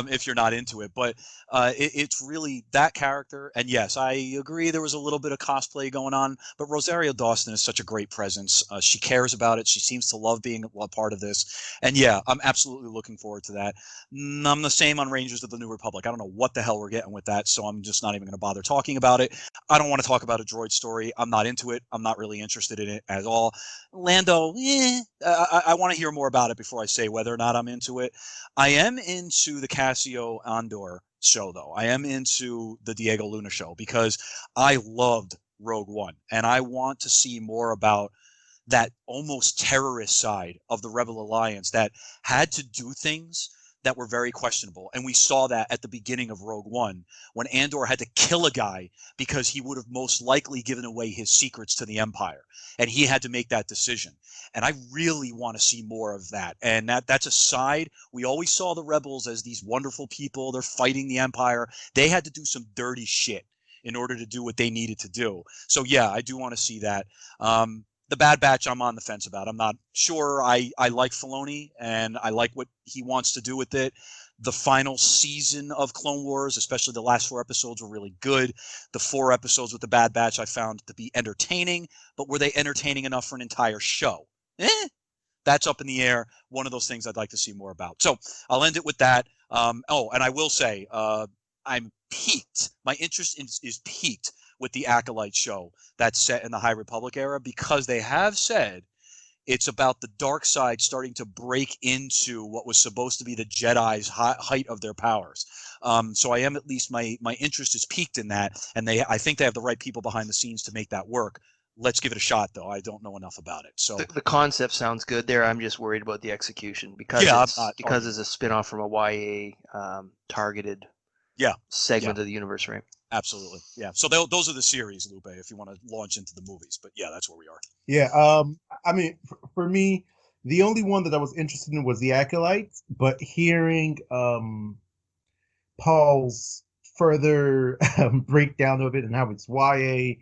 if you're not into it. But it's really that character. And yes, I agree there was a little bit of cosplay going on, but Rosario Dawson is such a great presence. She cares about it. She seems to love being a part of this. And yeah, I'm absolutely looking forward to that. I'm the same on Rangers of the New Republic. I don't know what the hell we're getting with that, so I'm just not even going to bother talking about it. I don't want to talk about a droid story. I'm not into it. I'm not really interested in it at all. Lando, I want to hear more about it before I say whether or not I'm into it. I am into the Cassio Andor show, though. I am into the Diego Luna show because I loved Rogue One, and I want to see more about that almost terrorist side of the Rebel Alliance that had to do things that were very questionable. And we saw that at the beginning of Rogue One when Andor had to kill a guy because he would have most likely given away his secrets to the Empire. And he had to make that decision. And I really want to see more of that. And that's a side. We always saw the Rebels as these wonderful people. They're fighting the Empire. They had to do some dirty shit in order to do what they needed to do. So yeah, I do want to see that. The Bad Batch, I'm on the fence about. I'm not sure. I like Filoni, and I like what he wants to do with it. The final season of Clone Wars, especially the last 4 episodes, were really good. The 4 episodes with the Bad Batch I found to be entertaining, but were they entertaining enough for an entire show? That's up in the air. One of those things I'd like to see more about. So I'll end it with that. And I will say, I'm piqued. My interest is piqued with the Acolyte show that's set in the High Republic era, because they have said it's about the dark side starting to break into what was supposed to be the Jedi's height of their powers. So I am, at least my interest is piqued in that, and I think they have the right people behind the scenes to make that work. Let's give it a shot, though. I don't know enough about it. So the concept sounds good there. I'm just worried about the execution because it's a spin-off from a YA targeted segment of the universe, right? Absolutely. Yeah. So those are the series, Lupe, if you want to launch into the movies. But yeah, that's where we are. Yeah. I mean, for me, the only one that I was interested in was the Acolyte, but hearing Paul's further breakdown of it and how it's YA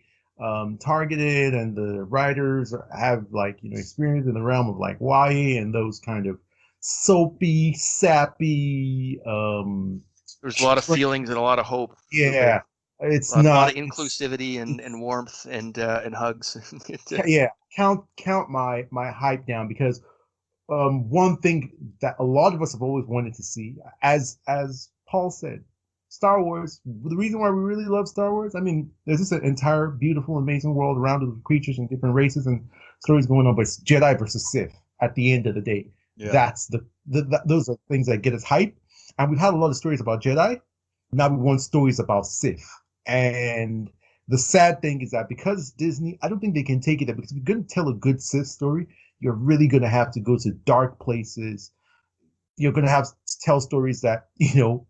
targeted, and the writers have experience in the realm of YA and those kind of soapy, sappy. There's a lot of feelings and a lot of hope. Yeah. It's a lot of inclusivity and warmth and hugs. Yeah, count my hype down, because one thing that a lot of us have always wanted to see, as Paul said, Star Wars. The reason why we really love Star Wars, I mean, there's just an entire beautiful, amazing world around with creatures and different races and stories going on, but it's Jedi versus Sith at the end of the day. Yeah. That's those are things that get us hype. And we've had a lot of stories about Jedi. Now we want stories about Sith. And the sad thing is that because it's Disney, I don't think they can take it there, because if you're going to tell a good Sith story, you're really going to have to go to dark places. You're going to have to tell stories that,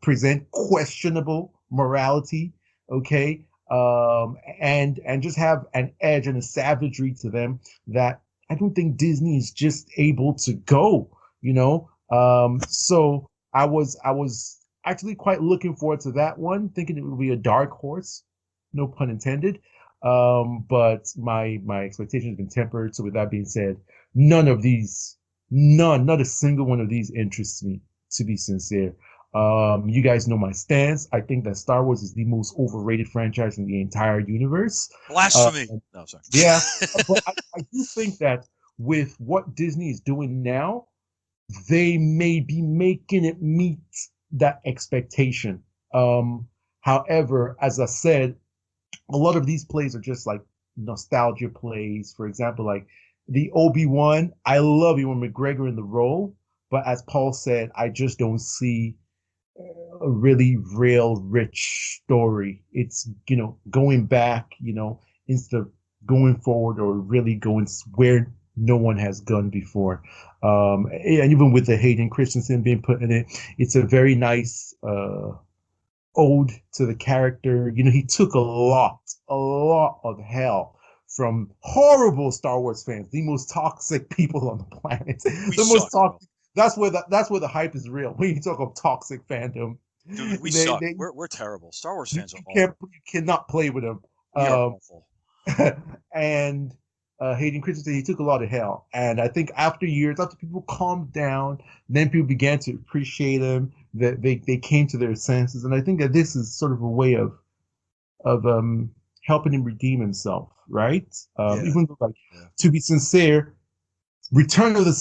present questionable morality. Okay. and just have an edge and a savagery to them that I don't think Disney is just able to go. So I was actually quite looking forward to that one, thinking it would be a dark horse, no pun intended. But my expectations have been tempered. So with that being said, not a single one of these interests me, to be sincere. You guys know my stance. I think that Star Wars is the most overrated franchise in the entire universe. Blasphemy. No, sorry. Yeah, but I do think that with what Disney is doing now, they may be making it meet that expectation. However, as I said, a lot of these plays are just like nostalgia plays. For example, like the Obi-Wan, I love Ewan McGregor in the role, but as Paul said, I just don't see a really real rich story. It's, going back, instead of going forward or really going where no one has gone before. And even with the Hayden Christensen being put in it, it's a very nice ode to the character. He took a lot of hell from horrible Star Wars fans, the most toxic people on the planet. The most toxic. That's where the hype is real. When you talk of toxic fandom, dude, we suck. We're terrible. Star Wars fans are awful. You cannot play with them. We are awful. And Hayden Christensen, he took a lot of hell. And I think after people calmed down, then people began to appreciate him. That they came to their senses, and I think that this is sort of a way of helping him redeem himself, right? Even though, to be sincere, Revenge of the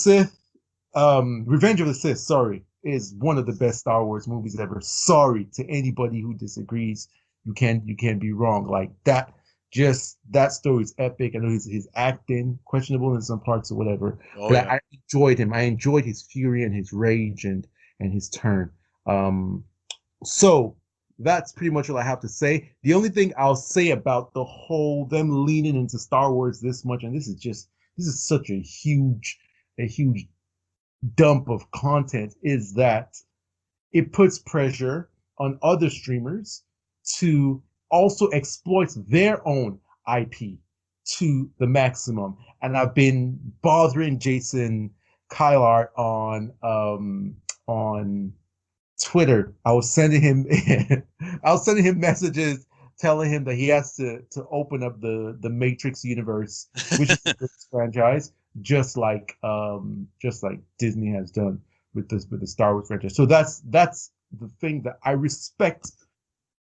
Sith, sorry, is one of the best Star Wars movies ever. Sorry to anybody who disagrees. You can't be wrong. Like that. Just that story is epic. I know his acting questionable in some parts or whatever, but I enjoyed him. I enjoyed his fury and his rage and his turn. So that's pretty much all I have to say. The only thing I'll say about the whole them leaning into Star Wars this much, and this is such a huge dump of content, is that it puts pressure on other streamers to also exploits their own IP to the maximum. And I've been bothering Jason Kylar on Twitter. I was sending him messages telling him that he has to open up the Matrix universe, which is the franchise, just like Disney has done with the Star Wars franchise. So that's the thing that I respect,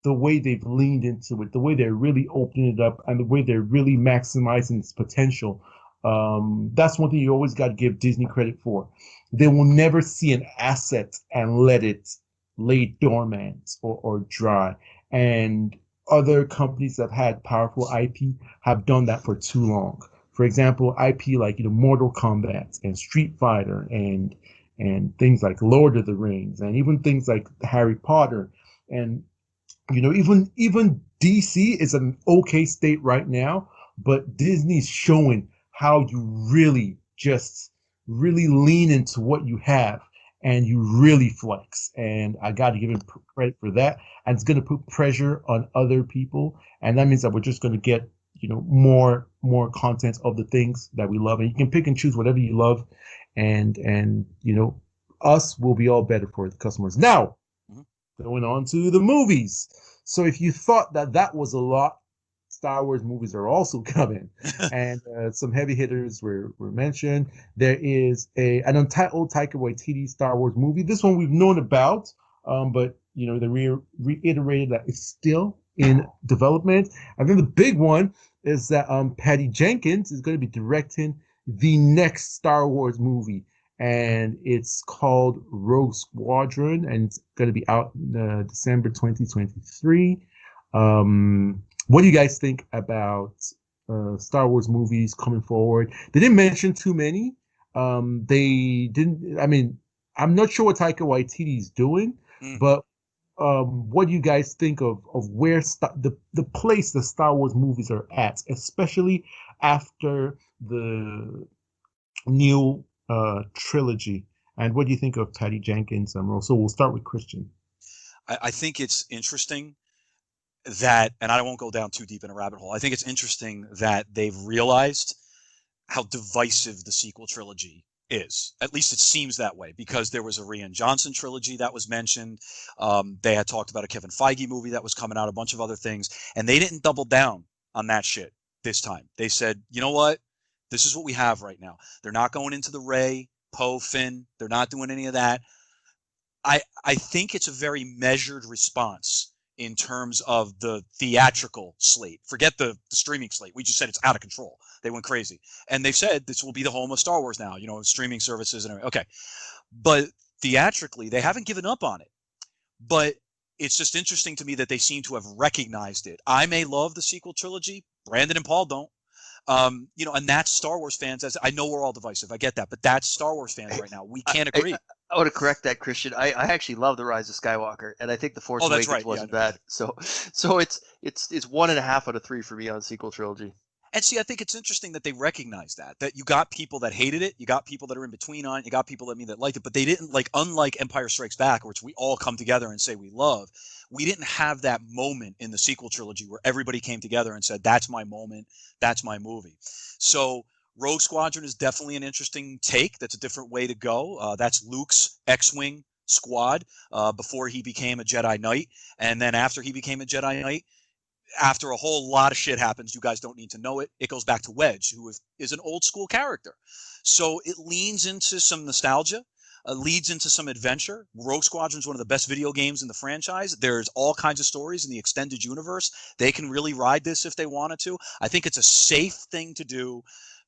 the way they've leaned into it, the way they're really opening it up, and the way they're really maximizing its potential. That's one thing you always got to give Disney credit for. They will never see an asset and let it lay dormant or dry. And other companies that had powerful IP have done that for too long. For example, IP like Mortal Kombat and Street Fighter and things like Lord of the Rings, and even things like Harry Potter, and even DC is an okay state right now, but Disney's showing how you really lean into what you have and you really flex. And I got to give him credit for that. And it's going to put pressure on other people. And that means that we're just going to get, more content of the things that we love. And you can pick and choose whatever you love. And us will be all better for the customers. Now, going on to the movies. So if you thought that was a lot, Star Wars movies are also coming, and some heavy hitters were mentioned. There is an Untitled Taika Waititi Star Wars movie. This one we've known about, but they reiterated that it's still in development. And then the big one is that Patty Jenkins is going to be directing the next Star Wars movie, and it's called Rogue Squadron, and it's going to be out December 2023. What do you guys think about Star Wars movies coming forward? They didn't mention too many. They didn't. I mean, I'm not sure what Taika Waititi is doing, but what do you guys think of where the place the Star Wars movies are at, especially after the new trilogy? And what do you think of Patty Jenkins' role? So we'll start with Christian. I think it's interesting. that, and I won't go down too deep in a rabbit hole. I think it's interesting that they've realized how divisive the sequel trilogy is. At least it seems that way, because there was a Rian Johnson trilogy that was mentioned. They had talked about a Kevin Feige movie that was coming out, a bunch of other things, and they didn't double down on that shit this time. They said, you know what? This is what we have right now. They're not going into the Rey, Poe, Finn. They're not doing any of that. I think it's a very measured response in terms of the theatrical slate. Forget the streaming slate. We just said it's out of control. They went crazy. And they've said this will be the home of Star Wars now, streaming services and everything. Okay. But theatrically, they haven't given up on it. But it's just interesting to me that they seem to have recognized it. I may love the sequel trilogy. Brandon and Paul don't. And that's Star Wars fans. As I know we're all divisive, I get that, but that's Star Wars fans right now. We can't agree. I want to correct that, Christian. I actually love The Rise of Skywalker, and I think The Force Awakens wasn't bad. So it's 1.5 out of 3 for me on sequel trilogy. And see, I think it's interesting that they recognize that you got people that hated it, you got people that are in between on it, you got people that liked it, but they didn't, like, unlike Empire Strikes Back, which we all come together and say we love. We didn't have that moment in the sequel trilogy where everybody came together and said, that's my moment, that's my movie. So Rogue Squadron is definitely an interesting take. That's a different way to go. That's Luke's X-Wing squad before he became a Jedi Knight. And then after he became a Jedi Knight, after a whole lot of shit happens, you guys don't need to know it. It goes back to Wedge, who is an old school character. So it leans into some nostalgia, leads into some adventure. Rogue Squadron is one of the best video games in the franchise. There's all kinds of stories in the extended universe. They can really ride this if they wanted to. I think it's a safe thing to do.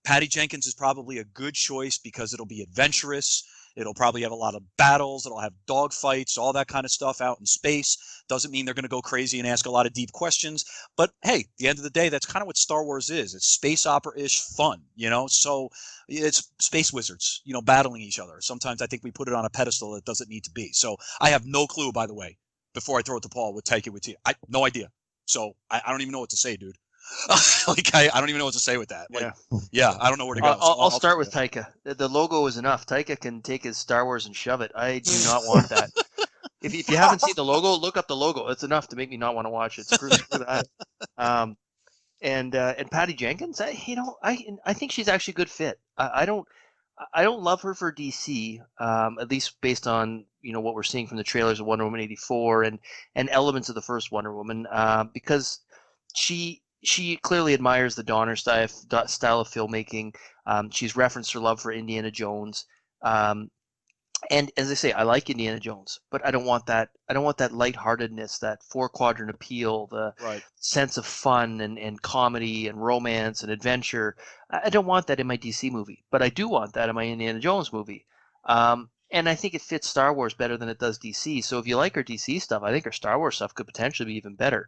Patty Jenkins is probably a good choice because it'll be adventurous. It'll probably have a lot of battles. It'll have dogfights, all that kind of stuff out in space. Doesn't mean they're going to go crazy and ask a lot of deep questions. But hey, at the end of the day, that's kind of what Star Wars is. It's space opera-ish fun, So it's space wizards, battling each other. Sometimes I think we put it on a pedestal that doesn't need to be. So I have no clue, by the way, before I throw it to Paul, what Taika Waititi. No idea. So I don't even know what to say, dude. I don't even know what to say with that. I don't know where to go. I'll start with Taika. The logo is enough. Taika can take his Star Wars and shove it. I do not want that. If you haven't seen the logo, look up the logo. It's enough to make me not want to watch it. Screw that. And Patty Jenkins, I think she's actually a good fit. I don't love her for DC, at least based on what we're seeing from the trailers of Wonder Woman 84 and elements of the first Wonder Woman, because she clearly admires the Donner style of filmmaking. She's referenced her love for Indiana Jones. And as I say, I like Indiana Jones, but I don't want that. I don't want that lightheartedness, that 4-quadrant appeal, the sense of fun and comedy and romance and adventure. I don't want that in my DC movie, but I do want that in my Indiana Jones movie. And I think it fits Star Wars better than it does DC. So if you like her DC stuff, I think her Star Wars stuff could potentially be even better.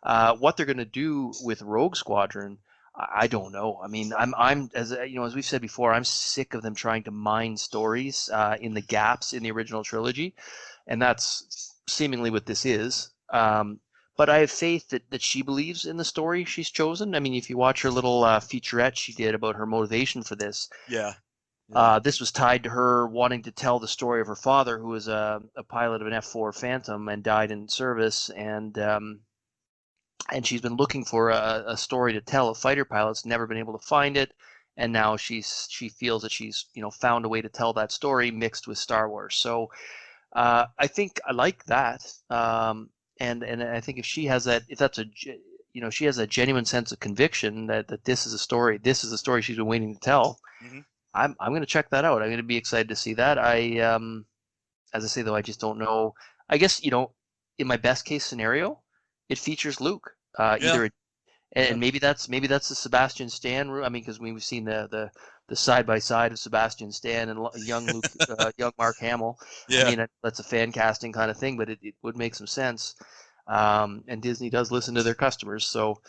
What they're going to do with Rogue Squadron, I don't know. I mean, I'm as we've said before, I'm sick of them trying to mine stories in the gaps in the original trilogy, and that's seemingly what this is. But I have faith that she believes in the story she's chosen. I mean, if you watch her little featurette she did about her motivation for this, this was tied to her wanting to tell the story of her father, who was a pilot of an F-4 Phantom and died in service, and she's been looking for a story to tell of fighter pilots, never been able to find it, and now she feels that she's found a way to tell that story mixed with Star Wars. So I think I like that, and I think if she has that, if that's she has a genuine sense of conviction that this is a story she's been waiting to tell. Mm-hmm. I'm going to check that out. I'm going to be excited to see that. As I say though, I just don't know. I guess in my best case scenario, it features Luke. Maybe that's the Sebastian Stan. I mean, because we've seen the side by side of Sebastian Stan and young Luke, young Mark Hamill. Yeah. I mean, that's a fan casting kind of thing, but it would make some sense. And Disney does listen to their customers, so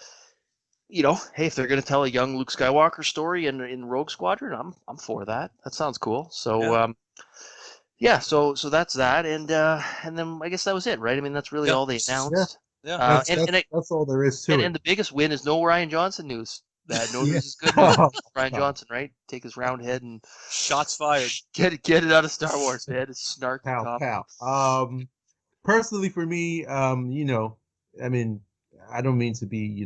hey, if they're going to tell a young Luke Skywalker story in Rogue Squadron, I'm for that. That sounds cool. So so that's that, and then I guess that was it, right? I mean, that's really all they announced. Yeah. That's all there is to it. And the biggest win is no Ryan Johnson news. No news is good news. Ryan Johnson, right? Take his round head and shots fired. Get it out of Star Wars, man. It's snarky. Pow. Personally, for me, I mean, I don't mean to be,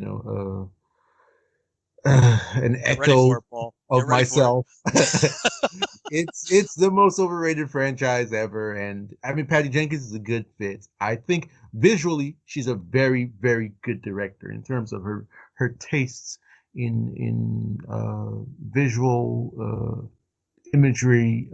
an Get ready for echo it, Paul. of Get ready for it. myself. It's the most overrated franchise ever, and I mean Patty Jenkins is a good fit. I think visually she's a very very good director in terms of her tastes in visual imagery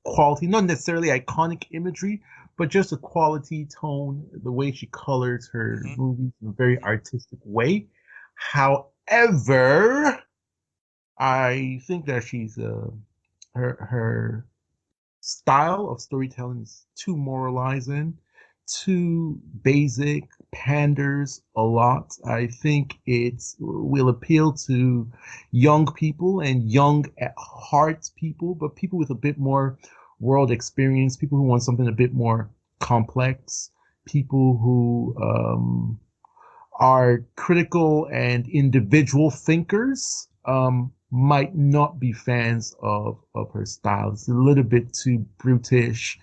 quality, not necessarily iconic imagery, but just a quality tone, the way she colors her Mhm. movies in a very artistic way. However, I think that she's her style of storytelling is too moralizing, too basic, panders a lot. I think it will appeal to young people and young at heart people, but people with a bit more world experience, people who want something a bit more complex, people who are critical and individual thinkers might not be fans of her style. It's a little bit too brutish,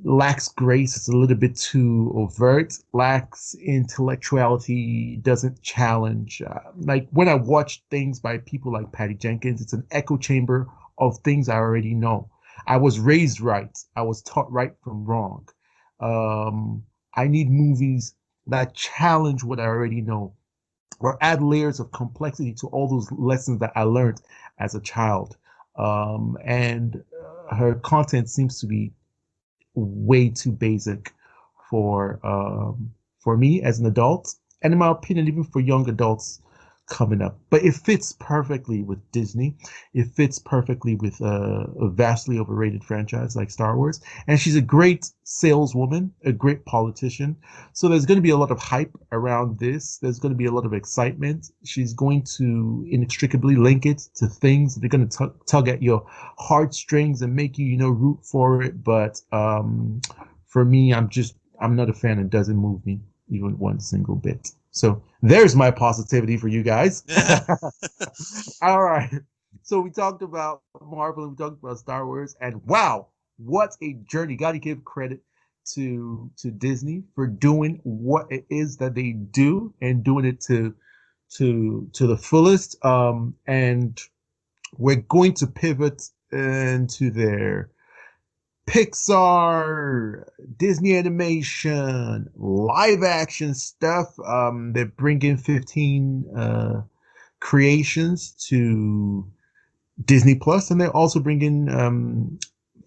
lacks grace. It's a little bit too overt, lacks intellectuality, doesn't challenge. Like when I watch things by people like Patty Jenkins, it's an echo chamber of things I already know. I was raised right. I was taught right from wrong. I need movies that challenge what I already know or add layers of complexity to all those lessons that I learned as a child. And her content seems to be way too basic for me as an adult, and in my opinion, even for young adults coming up. But it fits perfectly with Disney. It fits perfectly with a vastly overrated franchise like Star Wars. And she's a great saleswoman, a great politician. So there's going to be a lot of hype around this. There's going to be a lot of excitement. She's going to inextricably link it to things that are going to tug at your heartstrings and make you, root for it. But for me, I'm not a fan. It doesn't move me even one single bit. So there's my positivity for you guys. All right. So we talked about Marvel and we talked about Star Wars, and wow, what a journey. Gotta give credit to Disney for doing what it is that they do and doing it to the fullest. And we're going to pivot into their Pixar, Disney animation, live action stuff. They're bringing 15 creations to Disney Plus, and they're also bringing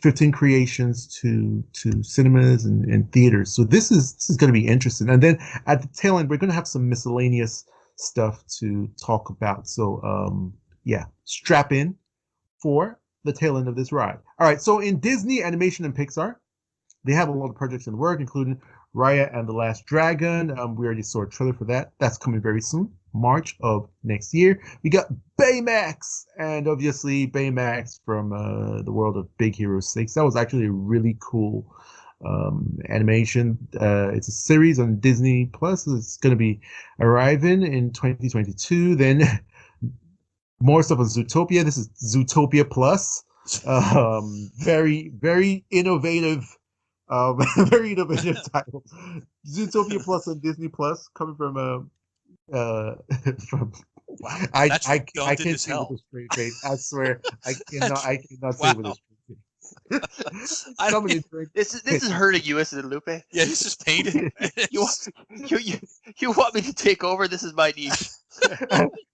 15 creations to cinemas and theaters. So this is going to be interesting. And then at the tail end, we're going to have some miscellaneous stuff to talk about. So yeah, strap in for the tail end of this ride. All right, so in Disney Animation and Pixar, they have a lot of projects in the work, including Raya and the Last Dragon. We already saw a trailer for that. That's coming very soon, March of next year. We got Baymax, and obviously Baymax from the world of Big Hero 6. That was actually a really cool animation. It's a series on Disney Plus. It's going to be arriving in 2022. Then more stuff on Zootopia. This is Zootopia Plus. Very, very innovative, very innovative title. Zootopia Plus on Disney Plus, coming from from. Wow, I that's I I redundant can't as say with hell. a straight face. I swear That's I cannot say with a wow. straight face. I Coming don't, in drink. This is hurting you, isn't it, Lupe? yeah, this is painted. You want you want me to take over? This is my niche.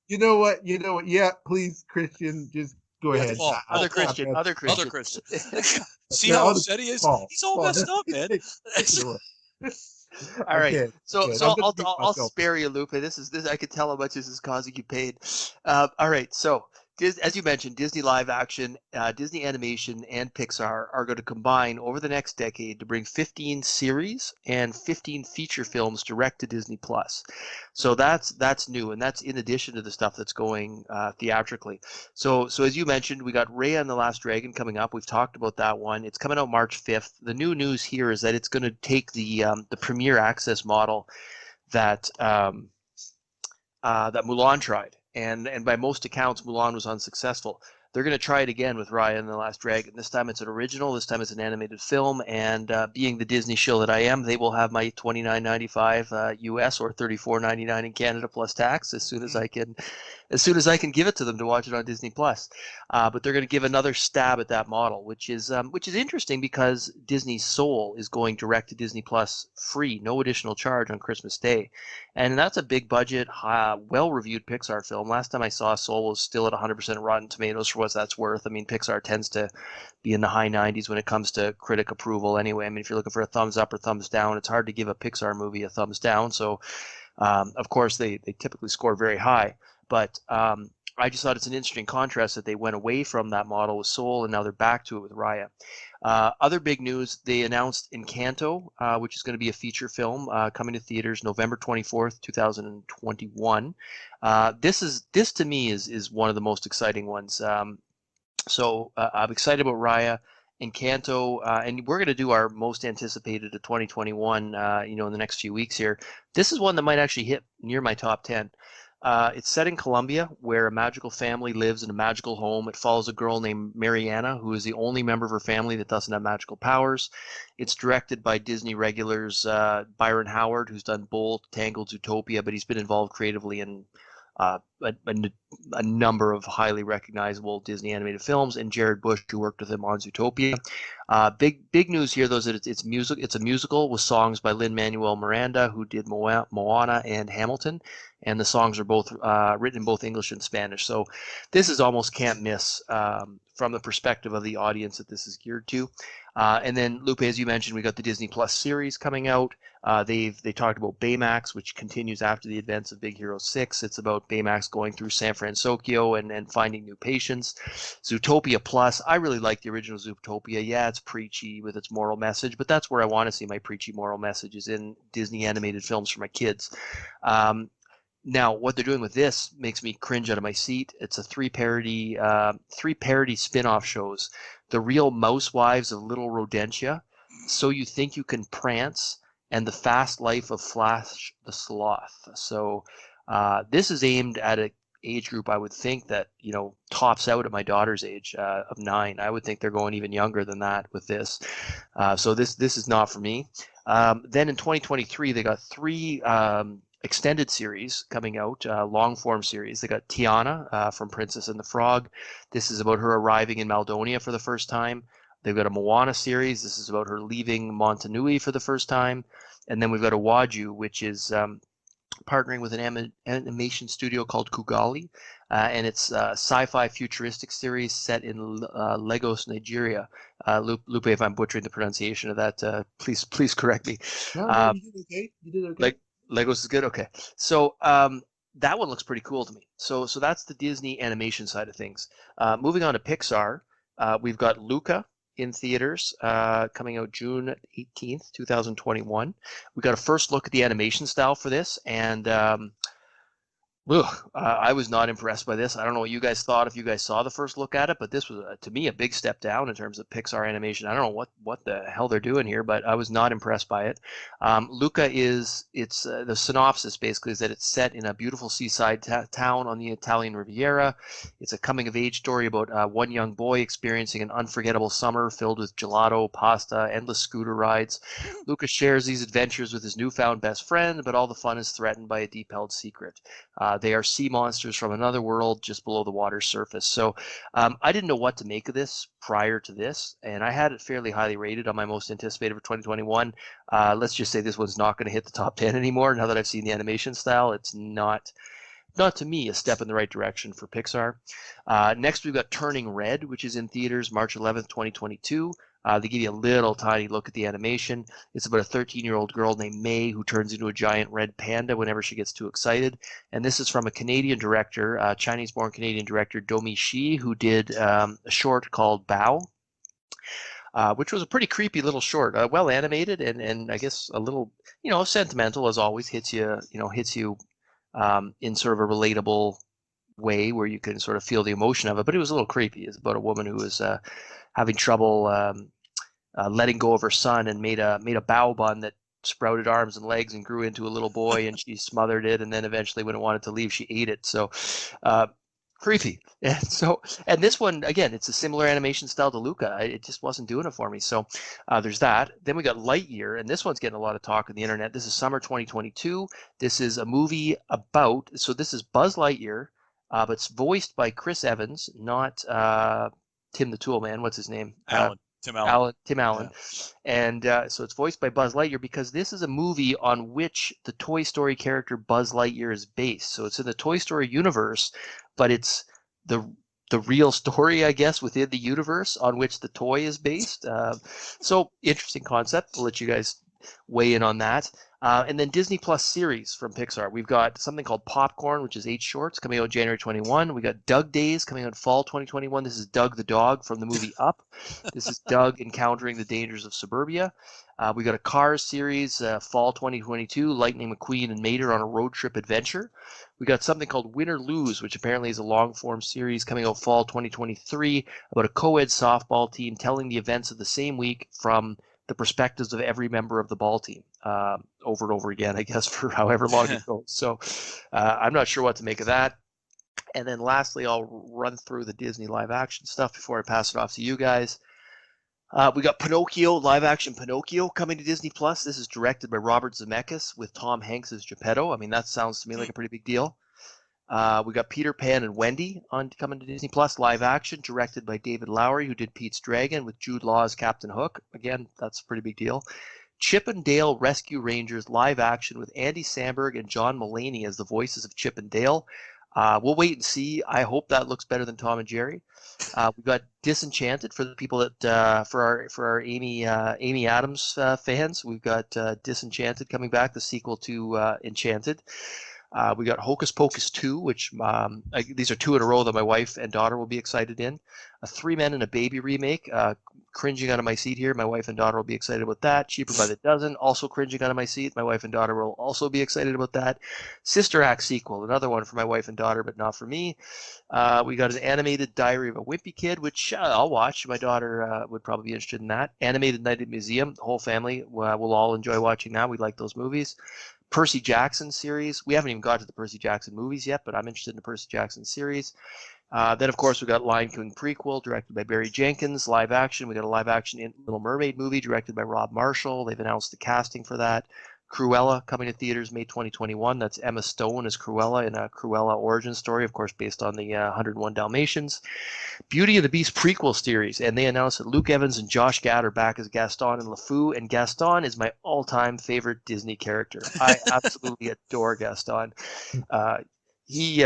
You know what? You know what? Yeah, please, Christian, just go Yeah, ahead. Paul, Other Paul, Christian, I- other other Christian. Christian. See yeah, how I'll upset he is? Paul. He's all Paul, messed up, man. take it away. All right, so I can't. I'm gonna I'll mute I'll myself. spare you, Lupe. This I can tell how much this is causing you pain. All right, so as you mentioned, Disney live action, Disney animation, and Pixar are going to combine over the next decade to bring 15 series and 15 feature films direct to Disney Plus. So that's new, and that's in addition to the stuff that's going theatrically. So as you mentioned, we got Raya and the Last Dragon coming up. We've talked about that one. It's coming out March 5th. The new news here is that it's going to take the Premier Access model that that Mulan tried, and by most accounts, Mulan was unsuccessful. they're going to try it again with Raya and the Last Dragon. This time it's an original. This time it's an animated film. And being the Disney shill that I am, they will have my $29.95 US or $34.99 in Canada plus tax as soon as I can give it to them to watch it on Disney Plus. But they're going to give another stab at that model, which is interesting because Disney's Soul is going direct to Disney Plus free, no additional charge on Christmas Day. And that's a big budget, well-reviewed Pixar film. Last time I saw Soul was still at 100% Rotten Tomatoes for what that's worth. I mean, Pixar tends to be in the high 90s when it comes to critic approval anyway. I mean, if you're looking for a thumbs up or thumbs down, it's hard to give a Pixar movie a thumbs down. So, of course, they typically score very high. But I just thought it's an interesting contrast that they went away from that model with Soul and now they're back to it with Raya. Other big news, they announced Encanto, which is going to be a feature film coming to theaters November 24th, 2021. This to me is one of the most exciting ones. So I'm excited about Raya, Encanto, and we're going to do our most anticipated of 2021, in the next few weeks here. This is one that might actually hit near my top 10. It's set in Colombia, where a magical family lives in a magical home. It follows a girl named Mariana, who is the only member of her family that doesn't have magical powers. It's directed by Disney regulars Byron Howard, who's done Bolt, Tangled, Zootopia, but he's been involved creatively in a number of highly recognizable Disney animated films, and Jared Bush, who worked with him on Zootopia. Big news here, though, is that it's a musical with songs by Lin-Manuel Miranda, who did Moana and Hamilton, and the songs are both written in both English and Spanish. So this is almost can't miss from the perspective of the audience that this is geared to. And then, Lupe, as you mentioned, we got the Disney Plus series coming out. They talked about Baymax, which continues after the events of Big Hero 6. It's about Baymax going through San Francisco and finding new patients. Zootopia Plus, I really like the original Zootopia. Yeah, it's preachy with its moral message, but that's where I want to see my preachy moral messages, in Disney animated films for my kids. Now, what they're doing with this makes me cringe out of my seat. It's a three parody spin-off shows. The Real Mousewives of Little Rodentia, So You Think You Can Prance, and The Fast Life of Flash the Sloth. So this is aimed at an age group I would think that, tops out at my daughter's age of 9. I would think they're going even younger than that with this. So this is not for me. Then in 2023, they got 3 extended series coming out, long form series. They got Tiana from Princess and the Frog. This is about her arriving in Maldonia for the first time. They've got a Moana series. This is about her leaving Montanui for the first time. And then we've got a Waju, which is partnering with an animation studio called Kugali. And it's a sci-fi futuristic series set in Lagos, Nigeria. Lupe, if I'm butchering the pronunciation of that, please correct me. No, you did okay. You did okay. Legos is good? Okay. So that one looks pretty cool to me. So that's the Disney animation side of things. Moving on to Pixar, we've got Luca in theaters coming out June 18th, 2021. We got a first look at the animation style for this, and I was not impressed by this. I don't know what you guys thought if you guys saw the first look at it, but this was, to me, a big step down in terms of Pixar animation. I don't know what the hell they're doing here, but I was not impressed by it. Luca the synopsis basically is that it's set in a beautiful seaside town on the Italian Riviera. It's a coming-of-age story about one young boy experiencing an unforgettable summer filled with gelato, pasta, endless scooter rides. Luca shares these adventures with his newfound best friend, but all the fun is threatened by a deep-held secret. They are sea monsters from another world just below the water's surface. So I didn't know what to make of this prior to this, and I had it fairly highly rated on my most anticipated for 2021. Let's just say this one's not going to hit the top 10 anymore. Now that I've seen the animation style, it's not to me a step in the right direction for Pixar. Next, we've got Turning Red, which is in theaters March 11th, 2022. They give you a little tiny look at the animation. It's about a 13-year-old girl named May who turns into a giant red panda whenever she gets too excited. And this is from a Canadian director, Chinese-born Canadian director Domi Shi, who did a short called Bao, which was a pretty creepy little short, well animated and I guess a little, sentimental as always. Hits you in sort of a relatable way where you can sort of feel the emotion of it. But it was a little creepy. It's about a woman who was having trouble letting go of her son and made a bao bun that sprouted arms and legs and grew into a little boy, and she smothered it, and then eventually when it wanted to leave, she ate it. So creepy. And this one, again, it's a similar animation style to Luca. It just wasn't doing it for me. So there's that. Then we got Lightyear, and this one's getting a lot of talk on the internet. This is summer 2022. This is a movie so this is Buzz Lightyear, but it's voiced by Chris Evans, not Tim the Tool Man. What's his name? Tim Allen. Tim Allen. Yeah. And so it's voiced by Buzz Lightyear because this is a movie on which the Toy Story character Buzz Lightyear is based. So it's in the Toy Story universe, but it's the real story, I guess, within the universe on which the toy is based. So interesting concept. We'll let you guys weigh in on that. And then Disney Plus series from Pixar. We've got something called Popcorn, which is 8 shorts coming out January 21. We got Doug Days coming out fall 2021. This is Doug the dog from the movie Up. This is Doug encountering the dangers of suburbia. We got a Cars series, fall 2022, Lightning McQueen and Mater on a road trip adventure. We got something called Win or Lose, which apparently is a long-form series coming out fall 2023 about a co-ed softball team telling the events of the same week from the perspectives of every member of the ball team over and over again, I guess, for however long it goes. So I'm not sure what to make of that. And then lastly, I'll run through the Disney live action stuff before I pass it off to you guys. We got Pinocchio, live action Pinocchio coming to Disney Plus. This is directed by Robert Zemeckis with Tom Hanks as Geppetto. I mean, that sounds to me like a pretty big deal. We got Peter Pan and Wendy coming to Disney Plus, live action, directed by David Lowery, who did Pete's Dragon, with Jude Law as Captain Hook. Again, that's a pretty big deal. Chip and Dale Rescue Rangers, live action, with Andy Samberg and John Mulaney as the voices of Chip and Dale. We'll wait and see. I hope that looks better than Tom and Jerry. We've got Disenchanted for the people that for our Amy Adams fans. We've got Disenchanted coming back, the sequel to Enchanted. We got Hocus Pocus 2, which these are 2 in a row that my wife and daughter will be excited in. A Three Men and a Baby remake. Cringing out of my seat here. My wife and daughter will be excited about that. Cheaper by the Dozen. Also cringing out of my seat. My wife and daughter will also be excited about that. Sister Act sequel. Another one for my wife and daughter, but not for me. We got an animated Diary of a Wimpy Kid, which I'll watch. My daughter would probably be interested in that. Animated Night at the Museum. The whole family will all enjoy watching that. We like those movies. Percy Jackson series. We haven't even got to the Percy Jackson movies yet, but I'm interested in the Percy Jackson series. Then, of course, we got Lion King prequel, directed by Barry Jenkins, live action. We got a live action Little Mermaid movie, directed by Rob Marshall. They've announced the casting for that. Cruella coming to theaters May 2021. That's Emma Stone as Cruella in a Cruella origin story, of course, based on the 101 Dalmatians. Beauty and the Beast prequel series, and they announced that Luke Evans and Josh Gad are back as Gaston and LeFou, and Gaston is my all-time favorite Disney character. I absolutely adore Gaston. He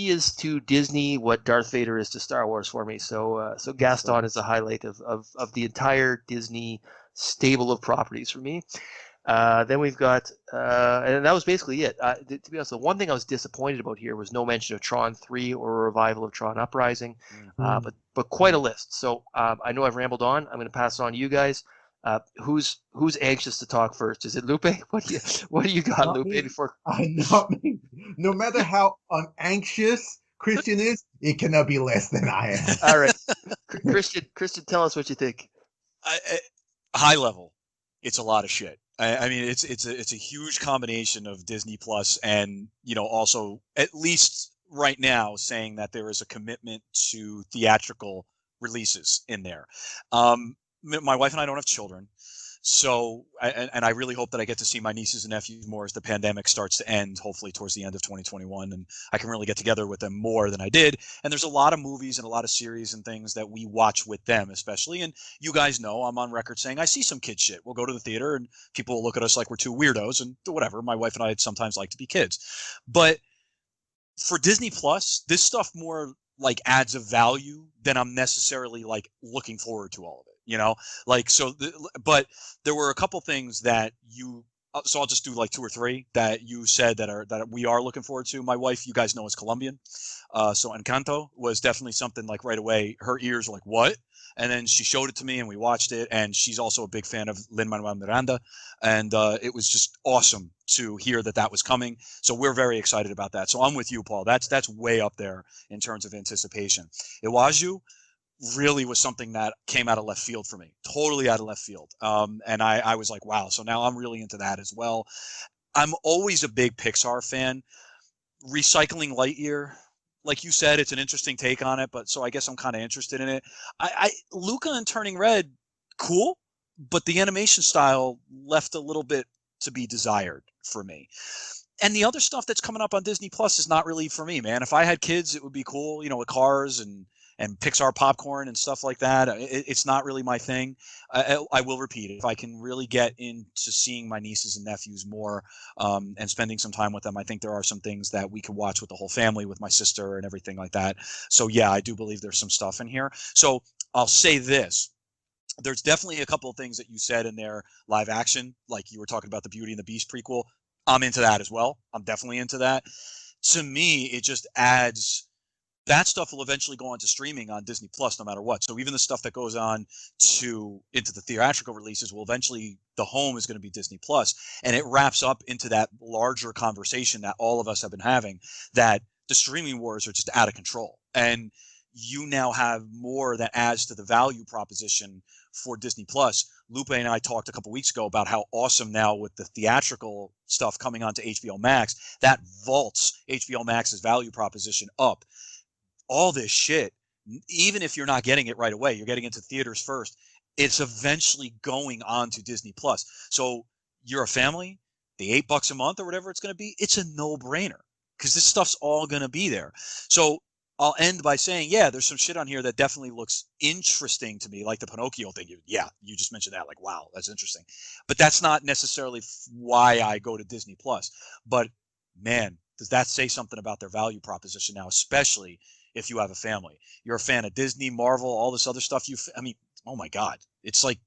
is to Disney what Darth Vader is to Star Wars for me. So Gaston is a highlight of the entire Disney stable of properties for me. Then we've got, and that was basically it. To be honest, the one thing I was disappointed about here was no mention of Tron 3 or a revival of Tron Uprising, but quite a list. So I know I've rambled on. I'm going to pass it on to you guys. Who's anxious to talk first? Is it Lupe? What do you got, Not Lupe? me. Before Not me. No matter how unanxious Christian is, it cannot be less than I am. All right, Christian, tell us what you think. High level, it's a lot of shit. I mean, it's a huge combination of Disney Plus and also at least right now saying that there is a commitment to theatrical releases in there. My wife and I don't have children, so and I really hope that I get to see my nieces and nephews more as the pandemic starts to end, hopefully towards the end of 2021, and I can really get together with them more than I did. And there's a lot of movies and a lot of series and things that we watch with them, especially. And you guys know I'm on record saying I see some kid shit. We'll go to the theater and people will look at us like we're two weirdos and whatever. My wife and I sometimes like to be kids, but for Disney Plus, this stuff more like adds a value than I'm necessarily like looking forward to all of it. But there were a couple things that so I'll just do like 2 or 3 that you said that we are looking forward to. My wife, you guys know, is Colombian. So Encanto was definitely something like right away, her ears were like, what? And then she showed it to me and we watched it. And she's also a big fan of Lin-Manuel Miranda. And it was just awesome to hear that was coming. So we're very excited about that. So I'm with you, Paul. That's way up there in terms of anticipation. Iwaju really was something that came out of left field for me, totally out of left field. And I was like, wow. So now I'm really into that as well. I'm always a big Pixar fan. Recycling Lightyear, like you said, it's an interesting take on it, but so I guess I'm kind of interested in it. Luca and Turning Red, cool, but the animation style left a little bit to be desired for me. And the other stuff that's coming up on Disney Plus is not really for me, man. If I had kids, it would be cool, with cars and Pixar popcorn and stuff like that. It's not really my thing. I will repeat, if I can really get into seeing my nieces and nephews more and spending some time with them, I think there are some things that we could watch with the whole family, with my sister and everything like that. So yeah, I do believe there's some stuff in here. So I'll say this. There's definitely a couple of things that you said in there, live action, like you were talking about the Beauty and the Beast prequel. I'm into that as well. I'm definitely into that. To me, it just adds, that stuff will eventually go onto streaming on Disney Plus no matter what. So even the stuff that goes on into the theatrical releases will eventually, the home is going to be Disney Plus. And it wraps up into that larger conversation that all of us have been having, that the streaming wars are just out of control. And you now have more that adds to the value proposition for Disney Plus. Lupe and I talked a couple weeks ago about how awesome now with the theatrical stuff coming onto HBO Max, that vaults HBO Max's value proposition up. All this shit, even if you're not getting it right away, you're getting into theaters first, it's eventually going on to Disney Plus. So you're a family, the $8 a month or whatever it's going to be, it's a no-brainer because this stuff's all going to be there. So I'll end by saying, yeah, there's some shit on here that definitely looks interesting to me, like the Pinocchio thing. You just mentioned that. Like, wow, that's interesting. But that's not necessarily why I go to Disney Plus. But man, does that say something about their value proposition now, especially if you have a family? You're a fan of Disney, Marvel, all this other stuff. Oh my God, it's like,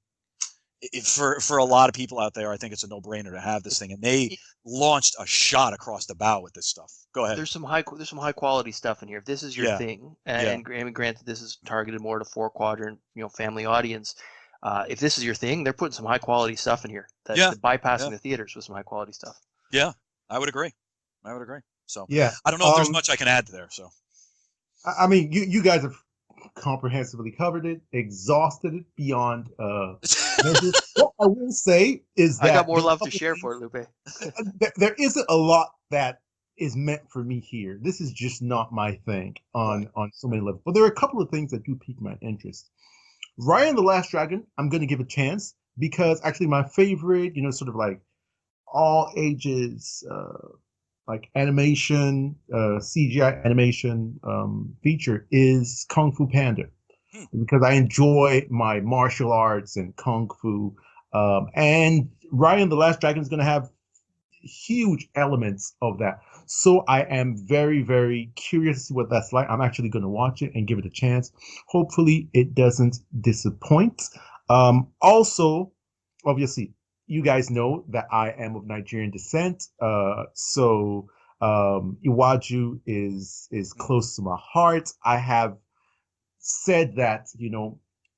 for a lot of people out there, I think it's a no-brainer to have this thing, and they launched a shot across the bow with this stuff. Go ahead. There's some high quality stuff in here. If this is your thing, and granted, this is targeted more to 4-quadrant, family audience. If this is your thing, they're putting some high quality stuff in here. They're bypassing the theaters with some high quality stuff. Yeah, I would agree. So yeah, I don't know if there's much I can add there. So I mean, you guys have comprehensively covered it, exhausted it beyond measure. What I will say is that I got more love to share for it, Lupe. There isn't a lot that is meant for me here. This is just not my thing on so many levels. But there are a couple of things that do pique my interest. Raya and the Last Dragon, I'm going to give a chance because actually my favorite, sort of like all ages, like animation, CGI animation feature is Kung Fu Panda, because I enjoy my martial arts and Kung Fu. And Raya and the Last Dragon is going to have huge elements of that. So I am very, very curious to see what that's like. I'm actually going to watch it and give it a chance. Hopefully it doesn't disappoint. Also, obviously, you guys know that I am of Nigerian descent. So Iwaju is close to my heart. I have said that,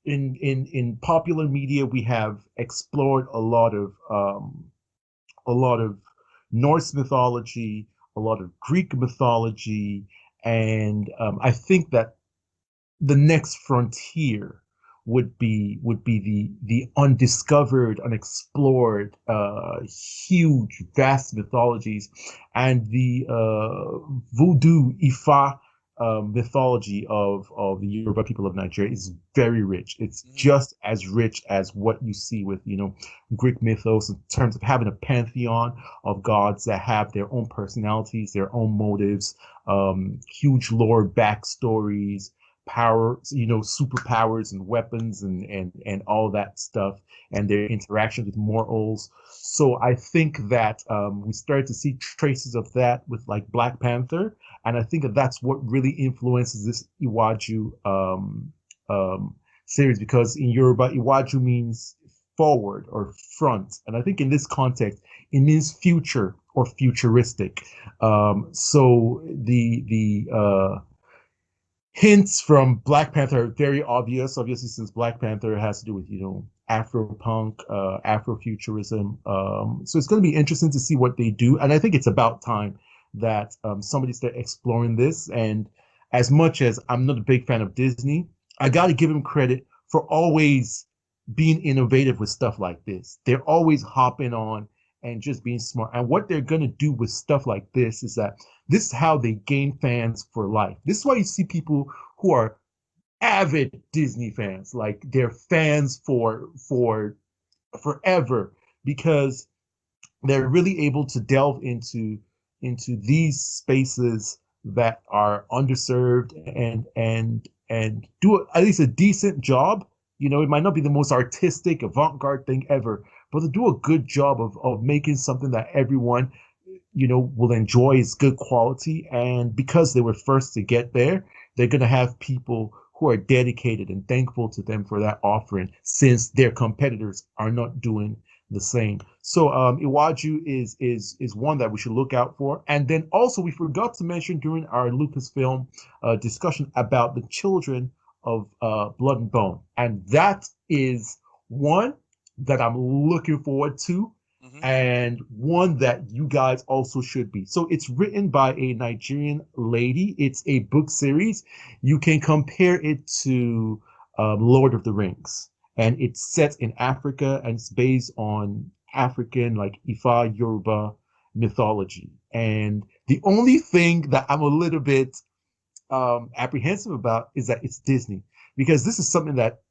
in popular media, we have explored a lot of Norse mythology, a lot of Greek mythology, and I think that the next frontier would be the undiscovered, unexplored, huge, vast mythologies, and the voodoo Ifa mythology of the Yoruba people of Nigeria is very rich. It's just as rich as what you see with Greek mythos, in terms of having a pantheon of gods that have their own personalities, their own motives, huge lore backstories, power, superpowers and weapons and all that stuff, and their interactions with mortals. So I think that we started to see traces of that with like Black Panther, and I think that that's what really influences this Iwaju series, because in Yoruba, Iwaju means forward or front, and I think in this context it means future or futuristic. So the hints from Black Panther are very obvious, obviously, since Black Panther has to do with, Afro-punk, Afrofuturism. So it's going to be interesting to see what they do. And I think it's about time that somebody start exploring this. And as much as I'm not a big fan of Disney, I got to give them credit for always being innovative with stuff like this. They're always hopping on and just being smart. And what they're going to do with stuff like this is that this is how they gain fans for life. This is why you see people who are avid Disney fans, like they're fans for forever, because they're really able to delve into these spaces that are underserved and do at least a decent job. You know, it might not be the most artistic, avant-garde thing ever, but to do a good job of making something that everyone, you know, will enjoy, is good quality. And because they were first to get there, they're going to have people who are dedicated and thankful to them for that offering, since their competitors are not doing the same. So Iwaju is one that we should look out for. And then also we forgot to mention during our Lucasfilm discussion about the children of Blood and Bone, and that is one that I'm looking forward to, and one that you guys also should be. So it's written by a Nigerian lady. It's a book series. You can compare it to Lord of the Rings, and it's set in Africa, and it's based on African, like Ifa Yoruba mythology. And the only thing that I'm a little bit apprehensive about is that it's Disney, because this is something that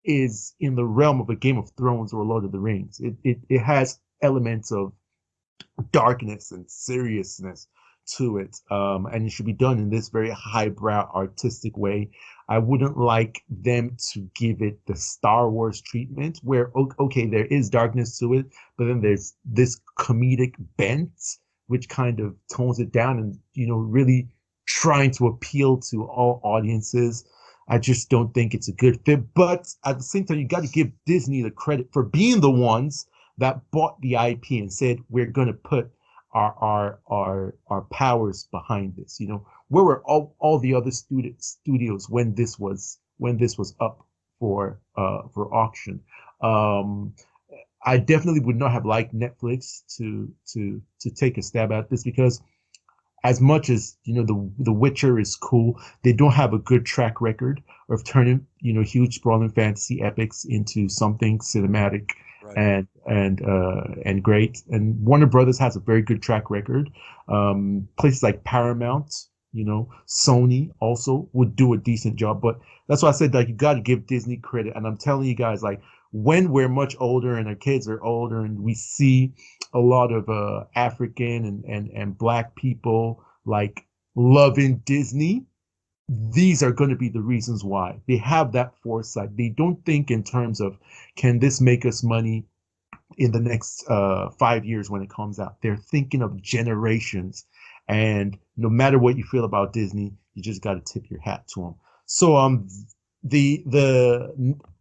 is in the realm of a Game of Thrones or a Lord of the Rings. It has elements of darkness and seriousness to it, and it should be done in this very highbrow artistic way. I wouldn't like them to give it the Star Wars treatment, where okay, there is darkness to it, but then there's this comedic bent, which kind of tones it down, and you know, really trying to appeal to all audiences. I just don't think it's a good fit. But at the same time, you got to give Disney the credit for being the ones that bought the IP and said, we're going to put our powers behind this. You know, where were all the other studios when this was up for auction? I definitely would not have liked Netflix to take a stab at this, because as much as, you know, the Witcher is cool, they don't have a good track record of turning, you know, huge sprawling fantasy epics into something cinematic, right, and great. And Warner Brothers has a very good track record. Places like Paramount, you know, Sony also would do a decent job. But that's why I said, like, you got to give Disney credit. And I'm telling you guys, like, when we're much older and our kids are older and we see a lot of African and Black people like loving Disney, these are going to be the reasons why. They have that foresight. They don't think in terms of, can this make us money in the next 5 years when it comes out? They're thinking of generations. And no matter what you feel about Disney, you just got to tip your hat to them. So the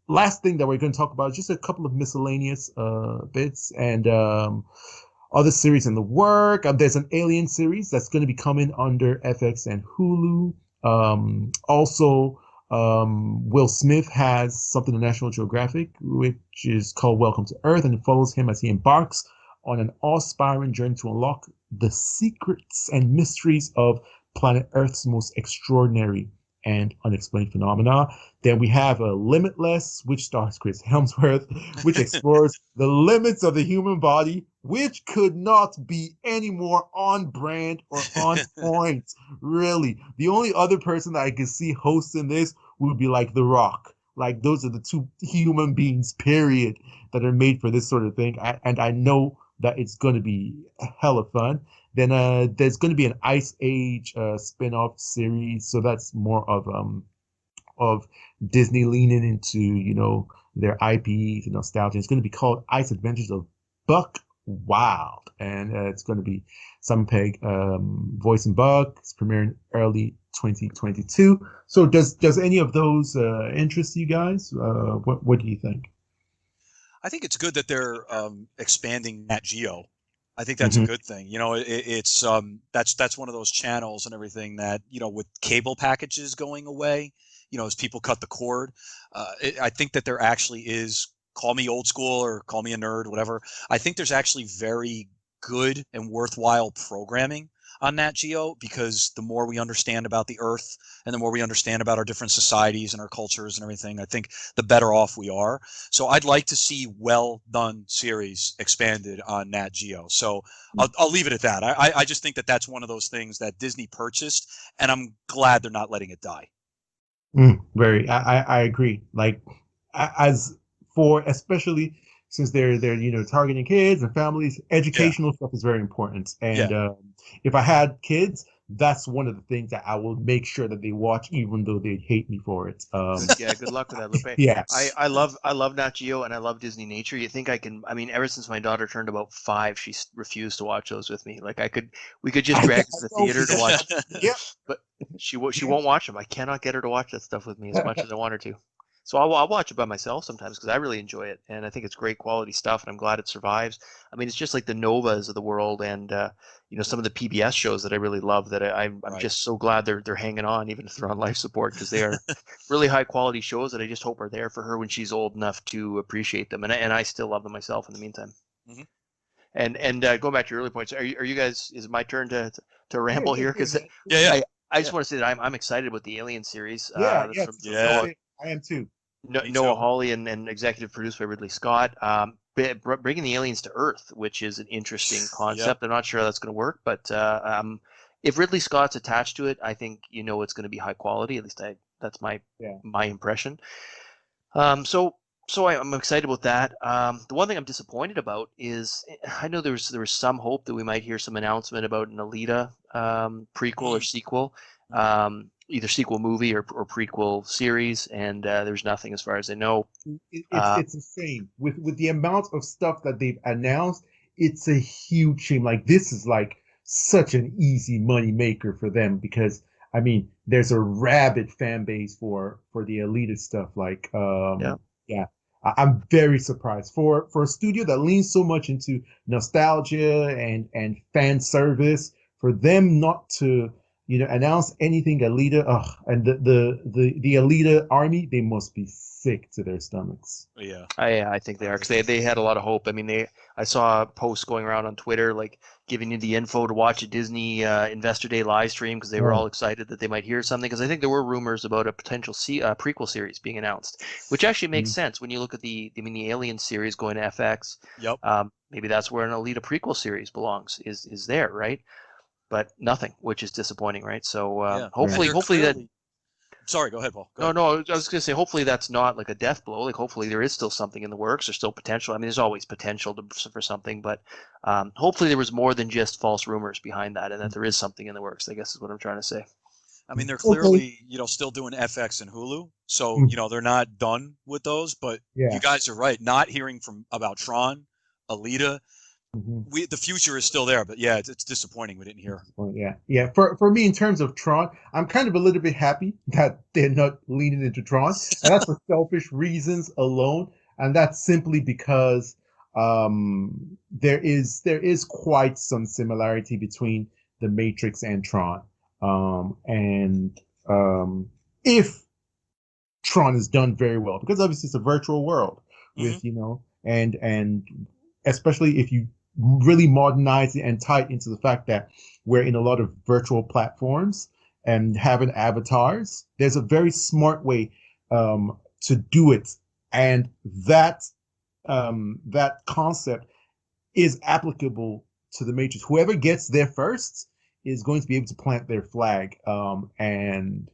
last thing that we're going to talk about is just a couple of miscellaneous bits and other series in the work. There's an Alien series that's going to be coming under FX and Hulu. Also, Will Smith has something on National Geographic, which is called Welcome to Earth, and it follows him as he embarks on an awe-inspiring journey to unlock the secrets and mysteries of planet Earth's most extraordinary and unexplained phenomena. Then we have Limitless, which stars Chris Hemsworth, which explores the limits of the human body, which could not be any more on brand or on point, really. The only other person that I could see hosting this would be like The Rock. Like, those are the two human beings, period, that are made for this sort of thing. And I know that it's going to be hella fun. Then there's going to be an Ice Age spin-off series, so that's more of Disney leaning into, you know, their IPs and nostalgia. It's going to be called Ice Adventures of Buck Wild, and it's going to be Simon Pegg voicing Buck. It's premiering early 2022. So does any of those interest you guys? What do you think? I think it's good that they're expanding Nat Geo. I think that's a good thing. You know, it's that's one of those channels and everything that, you know, with cable packages going away, you know, as people cut the cord, I think that there actually is, call me old school or call me a nerd, whatever. I think there's actually very good and worthwhile programming on Nat Geo, because the more we understand about the Earth and the more we understand about our different societies and our cultures and everything, I think the better off we are. So I'd like to see well done series expanded on Nat Geo. So I'll leave it at that. I just think that that's one of those things that Disney purchased, and I'm glad they're not letting it die. I agree. Like, as for, especially since they're targeting kids and families, educational stuff is very important. And if I had kids, that's one of the things that I will make sure that they watch, even though they hate me for it. Good luck with that, Lupe. Yeah. I love Nat Geo, and I love Disney Nature. You think I can? I mean, ever since my daughter turned about 5, she refused to watch those with me. Like, we could just drag her to the theater to watch. Yeah. But she won't watch them. I cannot get her to watch that stuff with me as much as I want her to. So I'll watch it by myself sometimes because I really enjoy it, and I think it's great quality stuff, and I'm glad it survives. I mean, it's just like the Novas of the world, and some of the PBS shows that I really love. That I'm just so glad they're hanging on, even if they're on life support, because they are really high quality shows that I just hope are there for her when she's old enough to appreciate them, and I still love them myself in the meantime. Mm-hmm. And going back to your early points, are you guys? Is it my turn to ramble here? Because I just want to say that I'm excited about the Alien series. I am too. Noah Hawley and executive produced by Ridley Scott. Bringing the aliens to Earth, which is an interesting concept. I'm not sure how that's going to work, but if Ridley Scott's attached to it, I think it's going to be high quality. At least that's my impression. So I'm excited about that. The one thing I'm disappointed about is I know there was some hope that we might hear some announcement about an Alita prequel or sequel. Either sequel movie or prequel series, and there's nothing as far as I know. It's a shame with the amount of stuff that they've announced. It's a huge shame. Like, this is like such an easy money maker for them, because I mean, there's a rabid fan base for the Alita stuff. Like, I'm very surprised for a studio that leans so much into nostalgia and fan service, for them not to announce anything Alita. And the Alita army, they must be sick to their stomachs. Yeah, I think they are, because they had a lot of hope. I mean, I saw a post going around on Twitter like giving you the info to watch a Disney Investor Day live stream, because they were all excited that they might hear something. Because I think there were rumors about a potential prequel series being announced, which actually makes sense when you look at the Alien series going to FX. Yep. Maybe that's where an Alita prequel series belongs. Is there, right? But nothing, which is disappointing, right? So hopefully that. Sorry, go ahead, Paul. No, I was going to say, hopefully that's not like a death blow. Like, hopefully there is still something in the works. There's still potential. I mean, there's always potential for something, but hopefully there was more than just false rumors behind that, and that there is something in the works, I guess is what I'm trying to say. I mean, they're clearly, still doing FX and Hulu, so they're not done with those. But you guys are right. Not hearing about Tron, Alita. The future is still there, but it's disappointing we didn't hear. Yeah. For me, in terms of Tron, I'm kind of a little bit happy that they're not leaning into Tron, and that's for selfish reasons alone, and that's simply because there is quite some similarity between the Matrix and Tron, and if Tron is done very well, because obviously it's a virtual world with and especially if you really modernize it and tie it into the fact that we're in a lot of virtual platforms and having avatars. There's a very smart way to do it, and that concept is applicable to the Matrix. Whoever gets there first is going to be able to plant their flag. And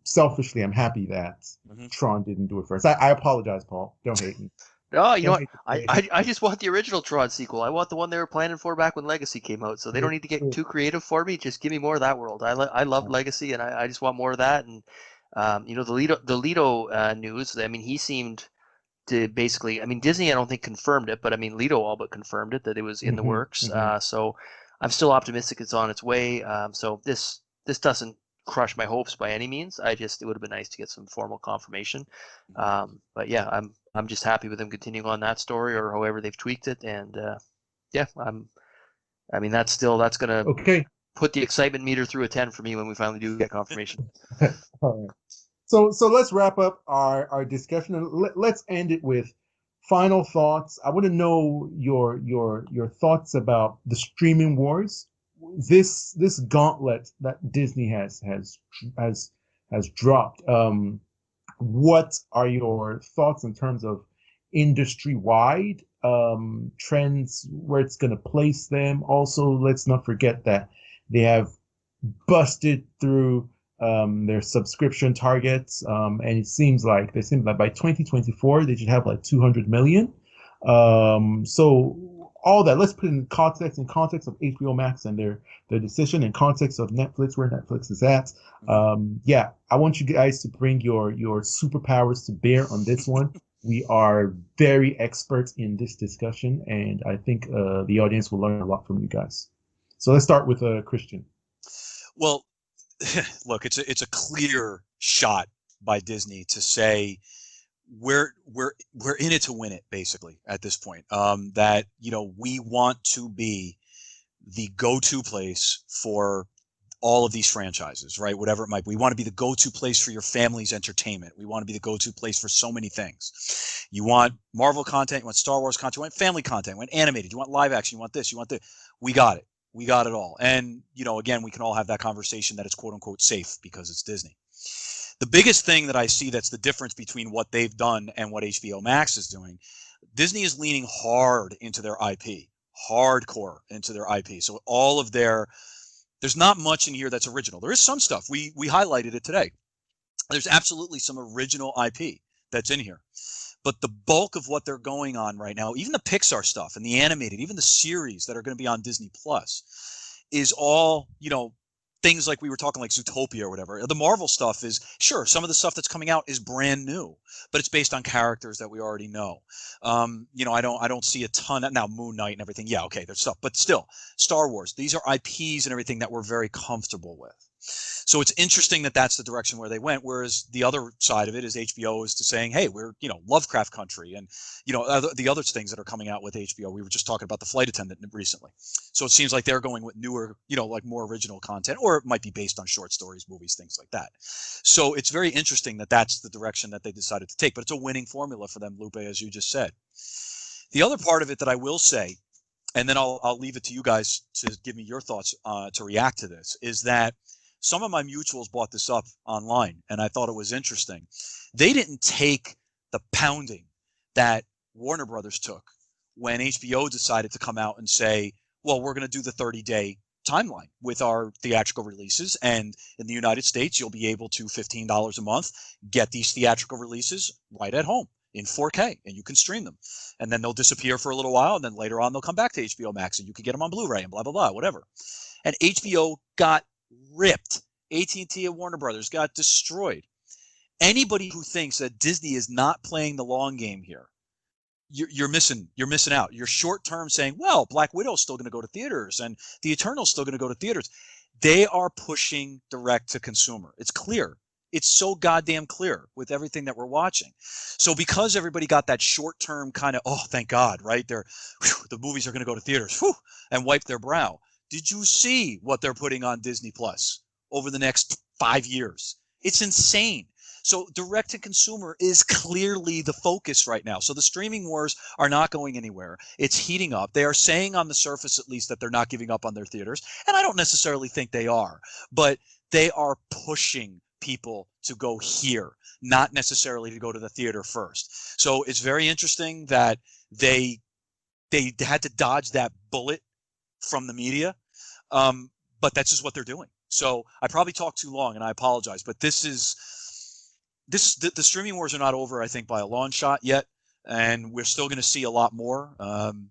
selfishly, I'm happy that Tron didn't do it first. I apologize, Paul. Don't hate me. No, you know what? I just want the original Tron sequel. I want the one they were planning for back when Legacy came out. So they don't need to get too creative for me. Just give me more of that world. I love Legacy, and I just want more of that. And the Leto news. I mean, he seemed to basically. I mean, Disney I don't think confirmed it, but I mean, Leto all but confirmed it that it was in the works. So I'm still optimistic it's on its way. So this doesn't crush my hopes by any means. It would have been nice to get some formal confirmation. But yeah, I'm just happy with them continuing on that story, or however they've tweaked it. And I mean, that's gonna put the excitement meter through a 10 for me when we finally do get confirmation. All right. So let's wrap up our discussion, and let's end it with final thoughts. I want to know your thoughts about the streaming wars. this gauntlet that Disney has dropped. What are your thoughts in terms of industry wide trends, where it's going to place them? Also, let's not forget that they have busted through their subscription targets, and it seems like by 2024 they should have like 200 million. So all that, let's put in context of HBO Max and their decision, in context of Netflix, where Netflix is at. Yeah, I want you guys to bring your superpowers to bear on this one. We are very experts in this discussion, and I think the audience will learn a lot from you guys. So let's start with Christian. Well, look, it's a clear shot by Disney to say we're in it to win it, basically, at this point. That, you know, we want to be the go-to place for all of these franchises, right? Whatever it might be. We want to be the go-to place for your family's entertainment. We want to be the go-to place for so many things. You want Marvel content, you want Star Wars content, you want family content, you want animated, you want live action, you want this, you want this. We got it. We got it all. And, you know, again, we can all have that conversation that it's quote unquote safe because it's Disney. The biggest thing that I see that's the difference between what they've done and what HBO Max is doing, Disney is leaning hard into their IP, hardcore into their IP. So all of there's not much in here that's original. There is some stuff. We highlighted it today. There's absolutely some original IP that's in here. But the bulk of what they're going on right now, even the Pixar stuff and the animated, even the series that are going to be on Disney Plus, is all, you know, things like we were talking like Zootopia or whatever. The Marvel stuff is, sure, some of the stuff that's coming out is brand new, but it's based on characters that we already know. You know, I don't see a ton of, now Moon Knight and everything. Yeah, okay, there's stuff, but still, Star Wars, these are IPs and everything that we're very comfortable with. So it's interesting that that's the direction where they went. Whereas the other side of it is HBO is to saying, hey, we're, you know, Lovecraft Country and, you know, the other things that are coming out with HBO. We were just talking about The Flight Attendant recently. So it seems like they're going with newer, you know, like more original content, or it might be based on short stories, movies, things like that. So it's very interesting that that's the direction that they decided to take, but it's a winning formula for them, Lupe, as you just said. The other part of it that I will say, and then I'll leave it to you guys to give me your thoughts to react to this, is that some of my mutuals bought this up online, and I thought it was interesting. They didn't take the pounding that Warner Brothers took when HBO decided to come out and say, well, we're going to do the 30-day timeline with our theatrical releases. And in the United States, you'll be able to $15 a month, get these theatrical releases right at home in 4K, and you can stream them. And then they'll disappear for a little while, and then later on they'll come back to HBO Max, and you can get them on Blu-ray and blah, blah, blah, whatever. And HBO got ripped. AT&T and Warner Brothers got destroyed. Anybody who thinks that Disney is not playing the long game here, you're missing out. You're short term saying, well, Black Widow's still going to go to theaters and The Eternal's still going to go to theaters. They are pushing direct to consumer. It's clear. It's so goddamn clear with everything that we're watching. So because everybody got that short term kind of, oh, thank God, right? The movies are going to go to theaters, and wipe their brow. Did you see what they're putting on Disney Plus over the next 5 years? It's insane. So direct to consumer is clearly the focus right now. So the streaming wars are not going anywhere. It's heating up. They are saying on the surface, at least, that they're not giving up on their theaters. And I don't necessarily think they are, but they are pushing people to go here, not necessarily to go to the theater first. So it's very interesting that they had to dodge that bullet from the media, but that's just what they're doing. So I probably talked too long, and I apologize, but the streaming wars are not over, I think, by a long shot yet, and we're still going to see a lot more.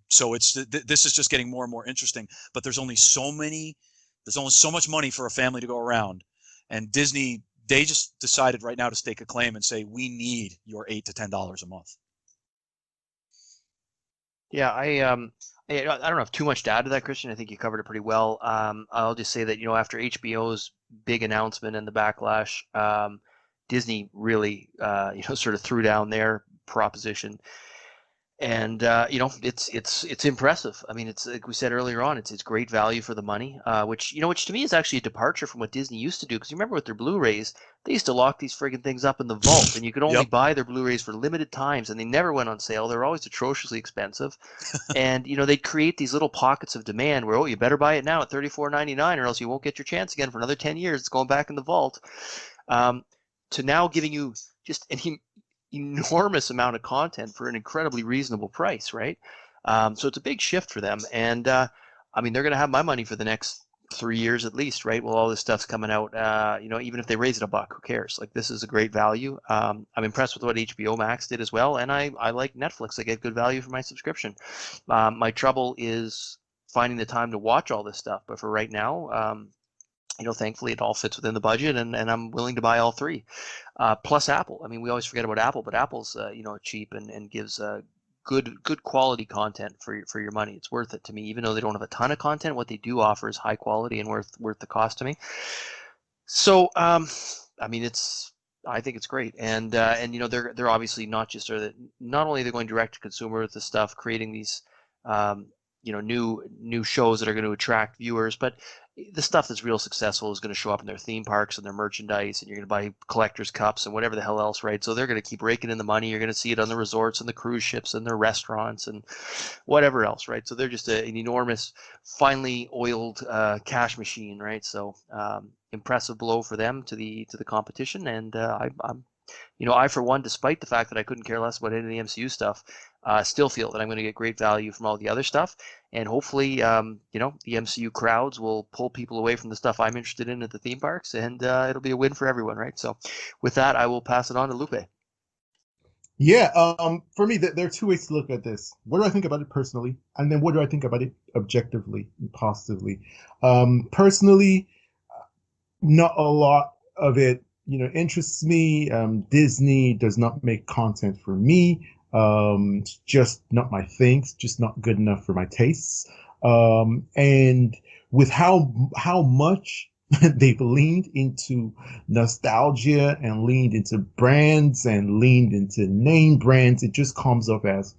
So this is just getting more and more interesting. But there's only so much money for a family to go around, and Disney, they just decided right now to stake a claim and say, we need your $8 to $10 a month. Yeah, I don't have too much to add to that, Christian. I think you covered it pretty well. I'll just say that, after HBO's big announcement and the backlash, Disney really, sort of threw down their proposition. And it's impressive. I mean, it's like we said earlier on, it's great value for the money, which to me is actually a departure from what Disney used to do. Because you remember with their Blu-rays, they used to lock these friggin' things up in the vault, and you could only Yep. buy their Blu-rays for limited times, and they never went on sale. They're always atrociously expensive, and they'd create these little pockets of demand where, oh, you better buy it now at $34.99, or else you won't get your chance again for another 10 years. It's going back in the vault. To now giving you just an enormous amount of content for an incredibly reasonable price, right? So it's a big shift for them, and I mean, they're going to have my money for the next 3 years at least, right? Well, all this stuff's coming out. Even if they raise it $1, who cares? Like, this is a great value. I'm impressed with what HBO Max did as well, and I like Netflix. I get good value for my subscription. My trouble is finding the time to watch all this stuff, but for right now, thankfully it all fits within the budget, and I'm willing to buy all three. Plus Apple. I mean, we always forget about Apple, but Apple's cheap and gives good quality content for your money. It's worth it to me, even though they don't have a ton of content. What they do offer is high quality and worth the cost to me. So I mean, I think it's great, and they're obviously not only they're going direct to consumer with the stuff, creating these new shows that are going to attract viewers, but the stuff that's real successful is going to show up in their theme parks and their merchandise, and you're going to buy collector's cups and whatever the hell else, right? So they're going to keep raking in the money. You're going to see it on the resorts and the cruise ships and their restaurants and whatever else, right? So they're just an enormous, finely oiled cash machine, right? So impressive blow for them to the competition, and I, for one, despite the fact that I couldn't care less about any of the MCU stuff, still feel that I'm going to get great value from all the other stuff. And hopefully, the MCU crowds will pull people away from the stuff I'm interested in at the theme parks, and it'll be a win for everyone, right? So with that, I will pass it on to Lupe. Yeah, for me, there are two ways to look at this. What do I think about it personally? And then what do I think about it objectively and positively? Personally, not a lot of it interests me. Disney does not make content for me. It's just not my thing. It's just not good enough for my tastes. And with how much they've leaned into nostalgia and leaned into brands and leaned into name brands, it just comes up as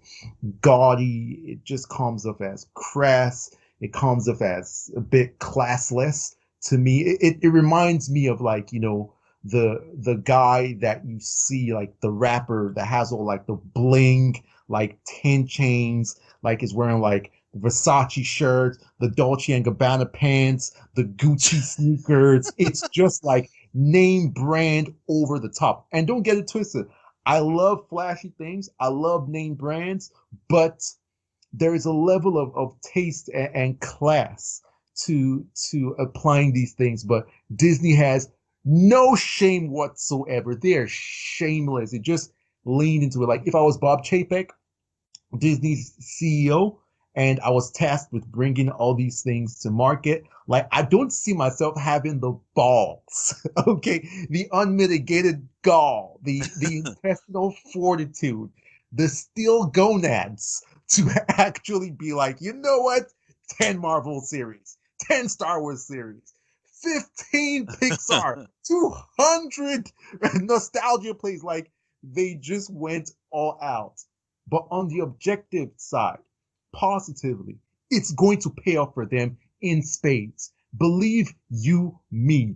gaudy. It just comes up as crass. It comes up as a bit classless to me. It reminds me of, like, the guy that you see, like the rapper that has all like the bling, like 10 chains, like is wearing like Versace shirts, the Dolce and Gabbana pants, the Gucci sneakers. It's just like name brand over the top. And don't get it twisted. I love flashy things. I love name brands, but there is a level of taste and class to applying these things. But Disney has no shame whatsoever. They're shameless. It just leaned into it. Like, if I was Bob Chapek, Disney's CEO, and I was tasked with bringing all these things to market, like, I don't see myself having the balls, okay, the unmitigated gall, the intestinal fortitude, the steel gonads to actually be like, you know what, 10 Marvel series, 10 Star Wars series, 15 Pixar, 200 nostalgia plays. Like, they just went all out. But on the objective side, positively, it's going to pay off for them in spades. Believe you me,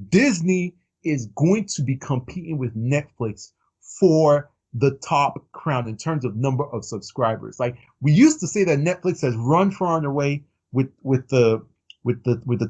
Disney is going to be competing with Netflix for the top crown in terms of number of subscribers. Like, we used to say that Netflix has run far and away with the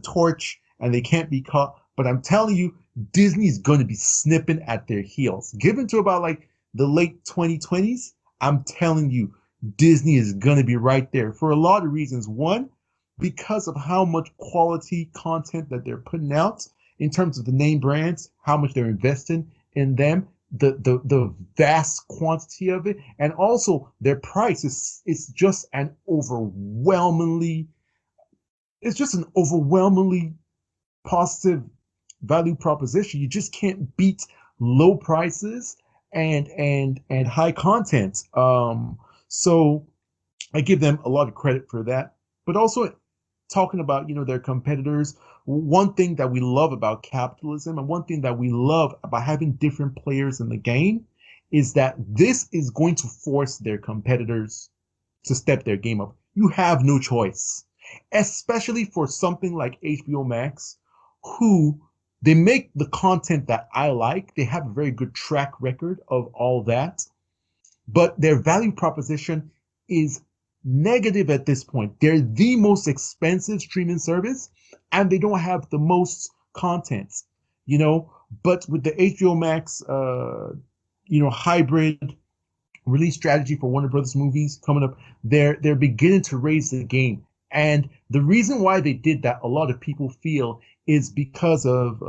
torch, and they can't be caught. But I'm telling you, Disney's going to be snipping at their heels. Given to about like the late 2020s, I'm telling you, Disney is going to be right there for a lot of reasons. One, because of how much quality content that they're putting out in terms of the name brands, how much they're investing in them, the vast quantity of it, and also their price is just an overwhelmingly positive value proposition. You just can't beat low prices and high content. So I give them a lot of credit for that. But also, talking about their competitors, one thing that we love about capitalism and one thing that we love about having different players in the game is that this is going to force their competitors to step their game up. You have no choice, especially for something like HBO Max, who they make the content that I like. They have a very good track record of all that, but their value proposition is negative at this point. They're the most expensive streaming service, and they don't have the most content, you know. But with the HBO Max, hybrid release strategy for Warner Brothers movies coming up, they're beginning to raise the game. And the reason why they did that, a lot of people feel, is because of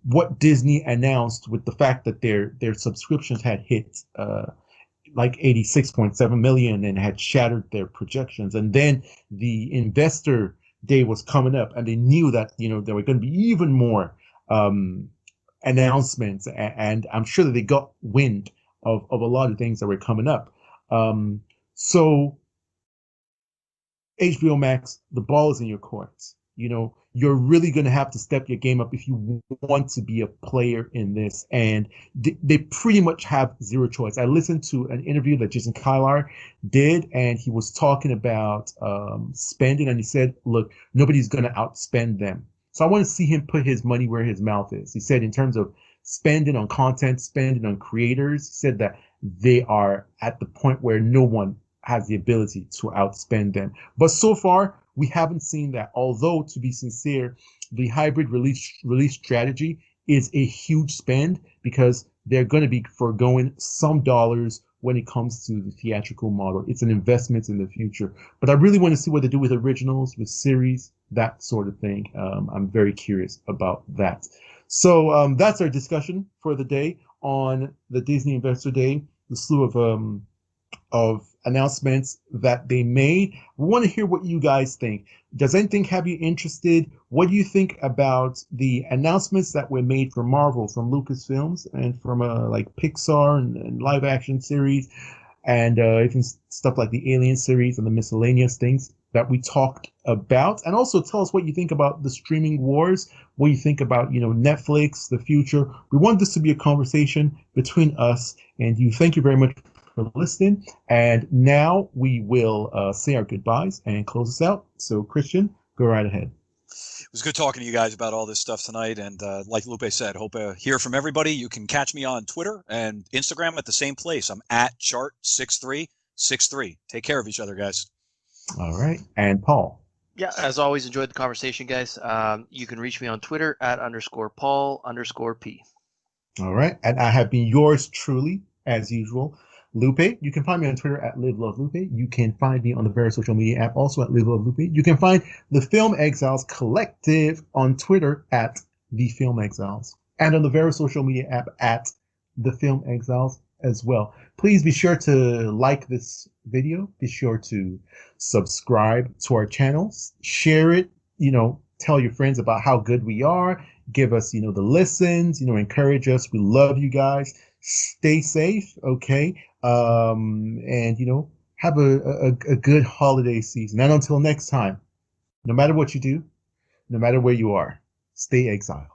what Disney announced with the fact that their subscriptions had hit like 86.7 million and had shattered their projections. And then the investor day was coming up, and they knew that there were going to be even more announcements, and I'm sure that they got wind of a lot of things that were coming up. So HBO Max, the ball is in your court. You're really going to have to step your game up if you want to be a player in this. And they pretty much have zero choice. I listened to an interview that Jason Kylar did, and he was talking about spending, and he said, look, nobody's going to outspend them. So I want to see him put his money where his mouth is. He said in terms of spending on content, spending on creators, he said that they are at the point where no one has the ability to outspend them. But so far, we haven't seen that. Although, to be sincere, the hybrid release strategy is a huge spend because they're going to be foregoing some dollars when it comes to the theatrical model. It's an investment in the future. But I really want to see what they do with originals, with series, that sort of thing. I'm very curious about that. So that's our discussion for the day on the Disney Investor Day, the slew of announcements that they made. We want to hear what you guys think. Does anything have you interested? What do you think about the announcements that were made from Marvel, from Lucasfilms, and from like Pixar and live action series, and even stuff like the Alien series and the Miscellaneous things that we talked about? And also tell us what you think about the streaming wars, what you think about Netflix, the future. We want this to be a conversation between us and you. Thank you very much for listening. And now we will say our goodbyes and close us out. So Christian, go right ahead. It was good talking to you guys about all this stuff tonight. And like Lupe said, hope to hear from everybody. You can catch me on Twitter and Instagram at the same place. I'm at chart6363. Take care of each other, guys. All right. And Paul. Yeah, as always, enjoyed the conversation, guys. You can reach me on Twitter at _Paul_P. All right. And I have been yours truly, as usual, Lupe. You can find me on Twitter at LiveLoveLupe. You can find me on the various social media app also at LiveLoveLupe. You can find the Film Exiles Collective on Twitter at The Film Exiles, and on the various social media app at The Film Exiles as well. Please be sure to like this video. Be sure to subscribe to our channels. Share it. Tell your friends about how good we are. Give us, the listens. Encourage us. We love you guys. Stay safe, okay? And have a good holiday season. And until next time, no matter what you do, no matter where you are, stay exiled.